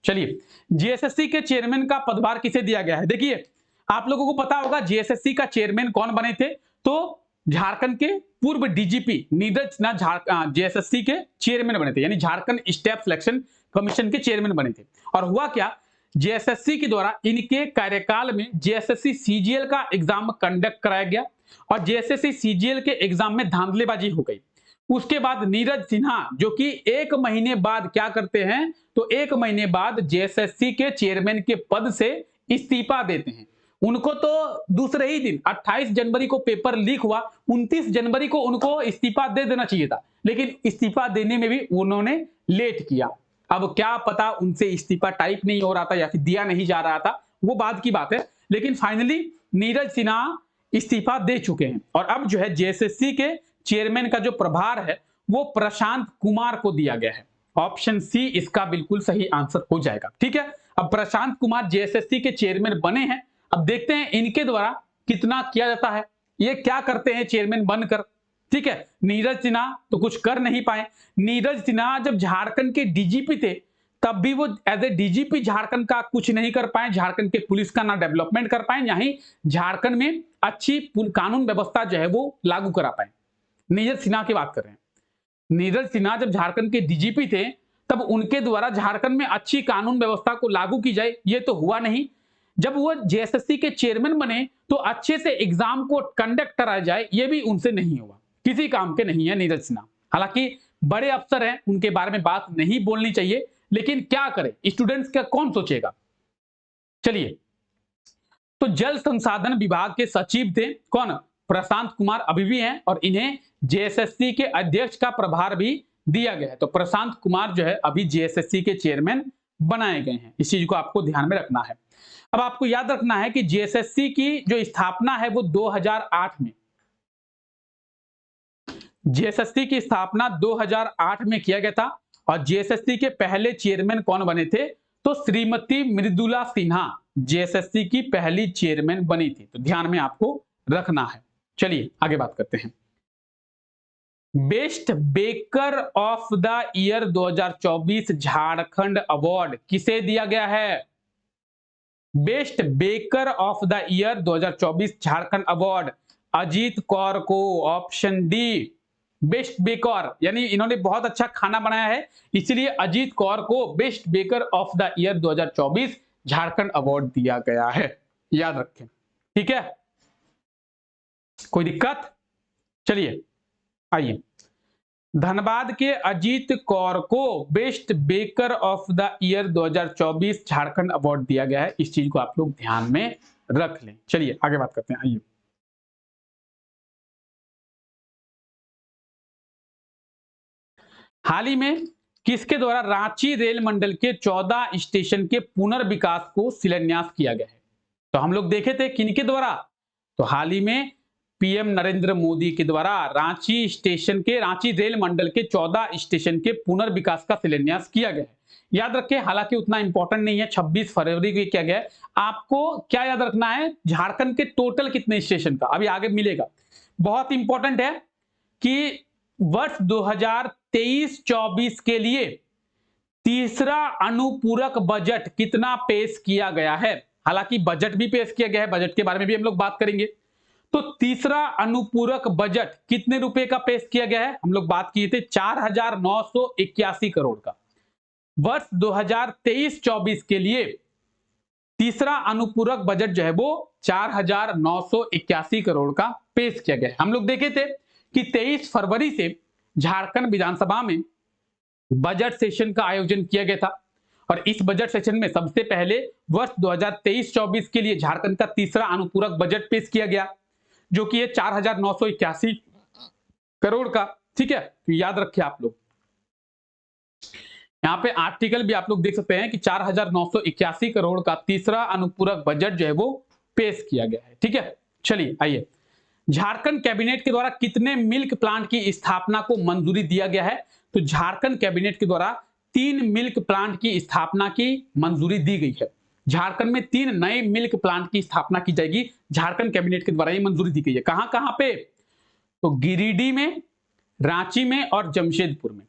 चलिए, जेएसएससी के चेयरमैन का पदभार किसे दिया गया है? देखिए, आप लोगों को पता होगा जेएसएससी का चेयरमैन कौन बने थे, तो झारखंड के पूर्व डीजीपी नीरज सिन्हा जेएसएससी के चेयरमैन बने थे, यानी झारखंड स्टाफ सिलेक्शन कमीशन के चेयरमैन बने थे। और हुआ क्या, जेएसएससी के द्वारा इनके कार्यकाल में जेएसएससी सीजीएल का एग्जाम कंडक्ट कराया गया और जेएसएससी सीजीएल के एग्जाम में धांधलेबाजी हो गई। उसके बाद नीरज सिन्हा जो कि 1 महीने बाद क्या करते हैं, तो 1 महीने बाद जेएसएससी के चेयरमैन के पद से इस्तीफा देते हैं। उनको तो दूसरे ही दिन 28 जनवरी को पेपर लीक हुआ, 29 जनवरी को उनको इस्तीफा दे देना चाहिए था, लेकिन इस्तीफा देने में भी उन्होंने लेट किया। अब क्या पता उनसे इस्तीफा टाइप नहीं हो रहा था या फिर दिया नहीं जा रहा था, वो बाद की बात है, लेकिन फाइनली नीरज सिन्हा इस्तीफा दे चुके हैं और अब जो है जेएसएससी के चेयरमैन का जो प्रभार है वो प्रशांत कुमार को दिया गया है। ऑप्शन सी इसका बिल्कुल सही आंसर हो जाएगा। ठीक है, अब प्रशांत कुमार जेएसएससी के चेयरमैन बने हैं। अब देखते हैं इनके द्वारा कितना किया जाता है, ये क्या करते हैं चेयरमैन बनकर। ठीक है, नीरज सिन्हा तो कुछ कर नहीं पाए। नीरज सिन्हा जब झारखंड के डीजीपी थे तब भी वो एज ए डीजीपी झारखंड का कुछ नहीं कर पाए, झारखंड के पुलिस का ना डेवलपमेंट कर पाए, ना ही झारखंड में अच्छी कानून व्यवस्था जो है वो लागू करा पाए। नीरज सिन्हा की बात कर रहे हैं। नीरज सिन्हा जब झारखंड के डीजीपी थे तब उनके द्वारा झारखंड में अच्छी कानून व्यवस्था को लागू की जाए, ये तो हुआ नहीं। जब वो जेएसएससी के चेयरमैन बने तो अच्छे से एग्जाम को कंडक्ट कराया जाए, ये भी उनसे नहीं हुआ। किसी काम के नहीं है नीरज सिन्हा। हालांकि बड़े अफसर हैं, उनके बारे में बात नहीं बोलनी चाहिए, लेकिन क्या करें, स्टूडेंट्स का कौन सोचेगा। चलिए, तो जल संसाधन विभाग के सचिव थे कौन, प्रशांत कुमार अभी भी हैं, और इन्हें जेएसएससी के अध्यक्ष का प्रभार भी दिया गया है। तो प्रशांत कुमार जो है अभी जेएसएससी के चेयरमैन बनाए गए हैं। इस चीज को आपको ध्यान में रखना है। अब आपको याद रखना है कि जेएसएससी की जो स्थापना है वो 2008 में, जेएसएससी की स्थापना 2008 में किया गया था। और जेएसएससी के पहले चेयरमैन कौन बने थे, तो श्रीमती मृदुला सिन्हा जेएसएससी की पहली चेयरमैन बनी थी। तो ध्यान में आपको रखना है। चलिए आगे बात करते हैं। Best baker of the year 2024 Jharkhand award किसे दिया गया है? Best baker of the year 2024 Jharkhand award Ajit Kaur को। ऑप्शन डी, बेस्ट बेकर, यानी इन्होंने बहुत अच्छा खाना बनाया है, इसलिए अजीत कौर को best baker of the year 2024 Jharkhand award दिया गया है। याद रखें, ठीक है, कोई दिक्कत? चलिए आइए, धनबाद के अजीत कौर को best baker of the year 2024 Jharkhand award दिया गया है। इस चीज को आप लोग ध्यान में रख लें। चलिए आगे बात करते हैं। आइए, हाल ही में किसके द्वारा रांची रेल मंडल के 14 स्टेशन के पुनर्विकास को शिलान्यास किया गया है? तो हम लोग देखे थे किनके द्वारा, तो हाल ही में पीएम नरेंद्र मोदी के द्वारा रांची स्टेशन के, रांची रेल मंडल के 14 स्टेशन के पुनर्विकास का शिलान्यास किया गया है। याद रखें, हालांकि उतना इंपॉर्टेंट नहीं है, 26 फरवरी को किया गया है। आपको क्या याद रखना है, झारखंड के टोटल कितने स्टेशन का, अभी आगे मिलेगा। बहुत इंपॉर्टेंट है कि वर्ष 2023-24 के लिए तीसरा अनुपूरक बजट कितना पेश किया गया है। हालांकि बजट भी पेश किया गया है, बजट के बारे में भी हम लोग बात करेंगे। तो तीसरा अनुपूरक बजट कितने रुपए का पेश किया गया है, हम लोग बात किए थे 4,981 करोड़ का। वर्ष 2023-24 के लिए तीसरा अनुपूरक बजट जो है वो 4,981 करोड़ का पेश किया गया है। हम लोग देखे थे कि 23 फरवरी से झारखंड विधानसभा में बजट सेशन का आयोजन किया गया था, और इस बजट सेशन में सबसे पहले वर्ष 2023-24 के लिए झारखंड का तीसरा अनुपूरक बजट पेश किया गया, जो कि 4,981 करोड़ का। ठीक है, तो याद रखिए आप लोग, यहाँ पे आर्टिकल भी आप लोग देख सकते हैं कि 4,981 करोड़ का तीसरा अनुपूरक बजट जो है वो पेश किया गया है। ठीक है, चलिए आइए, झारखंड कैबिनेट के द्वारा कितने मिल्क प्लांट की स्थापना को मंजूरी दिया गया है? तो झारखंड कैबिनेट के द्वारा 3 मिल्क प्लांट की स्थापना की मंजूरी दी गई है। झारखंड में 3 नए मिल्क प्लांट की स्थापना की जाएगी, झारखंड कैबिनेट के द्वारा ये मंजूरी दी गई है। कहां कहां पे? तो गिरिडीह में, रांची में और जमशेदपुर में।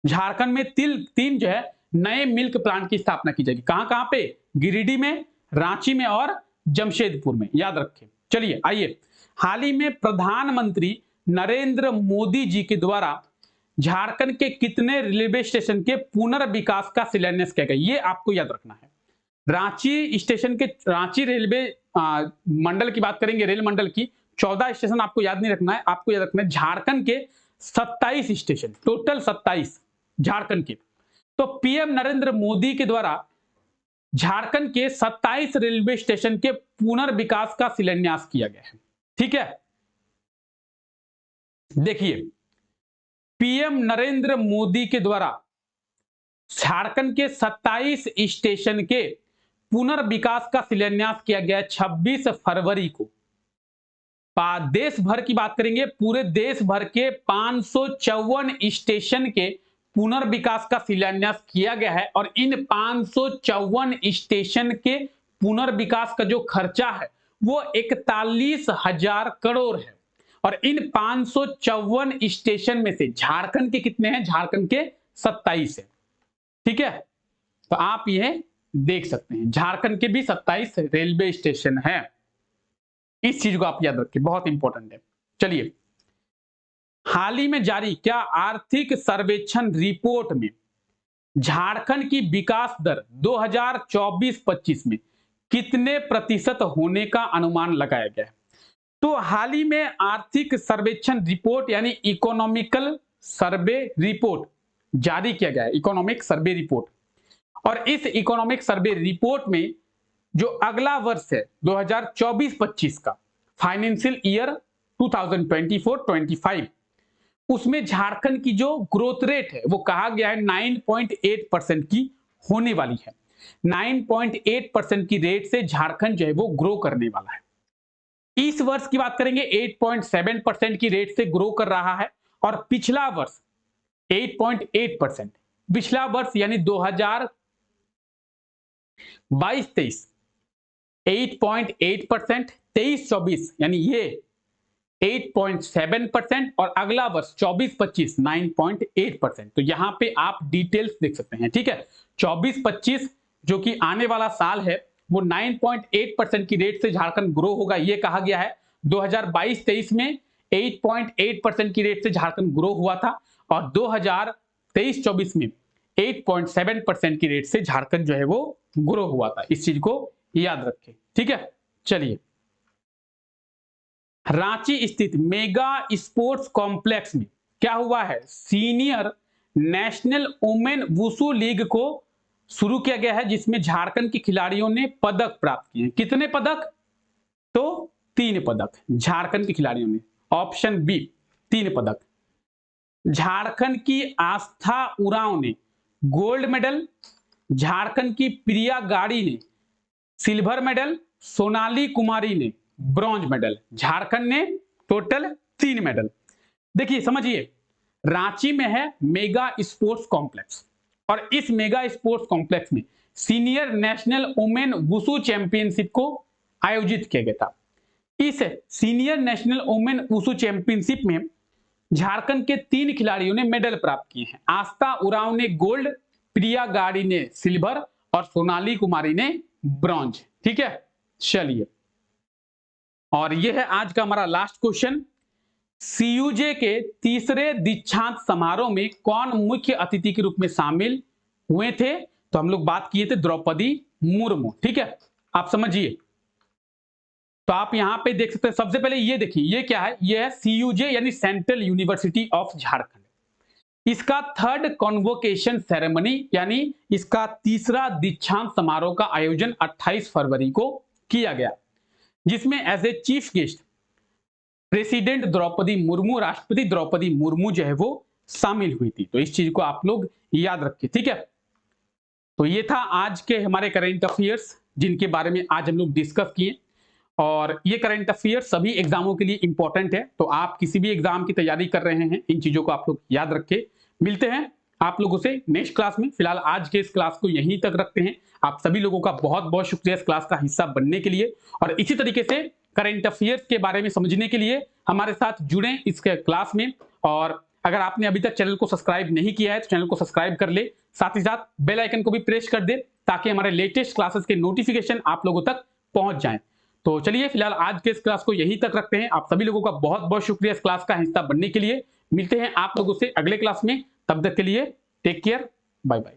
झारखंड में तीन जो है नए मिल्क प्लांट की स्थापना की जाएगी। कहां कहां पे? गिरिडीह में, रांची में और जमशेदपुर में। याद रखें। चलिए आइए, हाल ही में प्रधानमंत्री नरेंद्र मोदी जी के द्वारा झारखंड के कितने रेलवे स्टेशन के पुनर्विकास का शिलान्यास किया गया, ये आपको याद रखना है। रांची स्टेशन के, रांची रेलवे मंडल की बात करेंगे, रेल मंडल की 14 स्टेशन आपको याद नहीं रखना है, आपको याद रखना है झारखंड के 27 स्टेशन, टोटल 27 झारखंड के। तो पीएम नरेंद्र मोदी के द्वारा झारखंड के 27 रेलवे स्टेशन के पुनर्विकास का शिलान्यास किया गया है। ठीक है, देखिए, पीएम नरेंद्र मोदी के द्वारा झारखंड के 27 स्टेशन के पुनर्विकास का शिलान्यास किया गया 26 फरवरी को। देश भर की बात करेंगे, पूरे देश भर के 554 स्टेशन के पुनर्विकास का शिलान्यास किया गया है, और इन 554 स्टेशन के पुनर्विकास का जो खर्चा है वो 41,000 करोड़ है। और इन 554 स्टेशन में से झारखंड के कितने हैं? झारखंड के 27 है। ठीक है, तो आप ये देख सकते हैं झारखंड के भी 27 रेलवे स्टेशन है। इस चीज को आप याद रखिए, बहुत इंपॉर्टेंट है। चलिए, हाल ही में जारी क्या आर्थिक सर्वेक्षण रिपोर्ट में झारखंड की विकास दर 2024-25 में कितने प्रतिशत होने का अनुमान लगाया गया है? तो हाल ही में आर्थिक सर्वेक्षण रिपोर्ट यानी इकोनॉमिकल सर्वे रिपोर्ट जारी किया गया है, इकोनॉमिक सर्वे रिपोर्ट। और इस इकोनॉमिक सर्वे रिपोर्ट में जो अगला वर्ष है 2024-25 का फाइनेंशियल ईयर 2024-25, उसमें झारखंड की जो ग्रोथ रेट है वो कहा गया है 9.8% की होने वाली है। 9.8% की रेट से झारखंड जो है वो ग्रो करने वाला है। इस वर्ष की बात करेंगे 8.7% की रेट से ग्रो कर रहा है, और पिछला वर्ष 8.8%, पिछला वर्ष यानी 2022-23 8.8%, 23-24 यानी ये 8.7%, और अगला वर्ष 24-25 9.8%। तो यहां पे आप डिटेल्स देख सकते हैं। ठीक है, 24-25 जो कि आने वाला साल है वो 9.8% की रेट से झारखंड ग्रो होगा, ये कहा गया है। 2022-23 में 8.8% की रेट से झारखंड ग्रो हुआ था, और 2023-24 में 8.7% की रेट से झारखंड जो है वो ग्रो हुआ था। इस चीज को याद रखें। ठीक है, चलिए, रांची स्थित मेगा स्पोर्ट्स कॉम्प्लेक्स में क्या हुआ है? Senior national women wushu league को शुरू किया गया है, जिसमें झारखंड के खिलाड़ियों ने पदक प्राप्त किए। कितने पदक? तो 3 पदक झारखंड के खिलाड़ियों ने। ऑप्शन बी 3 पदक। झारखंड की आस्था उरांव ने गोल्ड मेडल, झारखंड की प्रिया गाड़ी ने सिल्वर मेडल, सोनाली कुमारी ने ब्रॉन्ज मेडल। झारखंड ने टोटल 3 मेडल। देखिए समझिए, रांची में है मेगा स्पोर्ट्स कॉम्प्लेक्स, और इस मेगा स्पोर्ट्स कॉम्प्लेक्स में senior national women wushu championship को आयोजित किया गया था। इस senior national women wushu championship में झारखंड के 3 खिलाड़ियों ने मेडल प्राप्त किए हैं। आस्था उरांव ने गोल्ड, प्रिया गाड़ी ने सिल्वर, और सोनाली कुमारी ने ब्रॉन्ज। ठीक है, चलिए, और यह है आज का हमारा लास्ट क्वेश्चन। सीयूजे के तीसरे दीक्षांत समारोह में कौन मुख्य अतिथि के रूप में शामिल हुए थे? तो हम लोग बात किए थे द्रौपदी मुर्मू। ठीक है, आप समझिए, तो आप यहां पे देख सकते हैं। सबसे पहले ये देखिए, ये क्या है? ये है सीयूजे यानी सेंट्रल यूनिवर्सिटी ऑफ झारखंड। इसका 3rd कॉन्वोकेशन सेरेमनी यानी इसका तीसरा दीक्षांत समारोह का आयोजन 28 फरवरी को किया गया, जिसमें as a chief guest president Droupadi Murmu, राष्ट्रपति द्रौपदी मुर्मू जो है वो शामिल हुई थी। तो इस चीज को आप लोग याद रखिए। ठीक है, तो ये था आज के हमारे करंट अफेयर्स जिनके बारे में आज हम लोग डिस्कस किए, और ये करंट अफेयर्स सभी एग्जामों के लिए इंपॉर्टेंट है। तो आप किसी भी एग्जाम की तैयारी कर रहे हैं, इन चीजों को आप लोग याद रखें। मिलते हैं आप लोगों से नेक्स्ट क्लास में। फिलहाल आज के इस क्लास को यहीं तक रखते हैं। आप सभी लोगों का बहुत बहुत शुक्रिया इस क्लास का हिस्सा बनने के लिए, और इसी तरीके से करंट अफेयर्स के बारे में समझने के लिए हमारे साथ जुड़ें इस क्लास में। और अगर आपने अभी तक चैनल को सब्सक्राइब नहीं किया है तो चैनल को सब्सक्राइब कर ले, साथ ही साथ बेल आइकन को भी प्रेस कर दे, ताकि हमारे लेटेस्ट क्लासेस के नोटिफिकेशन आप लोगों तक पहुंच जाएं। तो चलिए, फिलहाल आज के इस क्लास को यहीं तक रखते हैं। आप सभी लोगों का बहुत बहुत शुक्रिया इस क्लास का हिस्सा बनने के लिए। मिलते हैं आप लोगों से अगले क्लास में, तब तक के लिए टेक केयर, बाय बाय।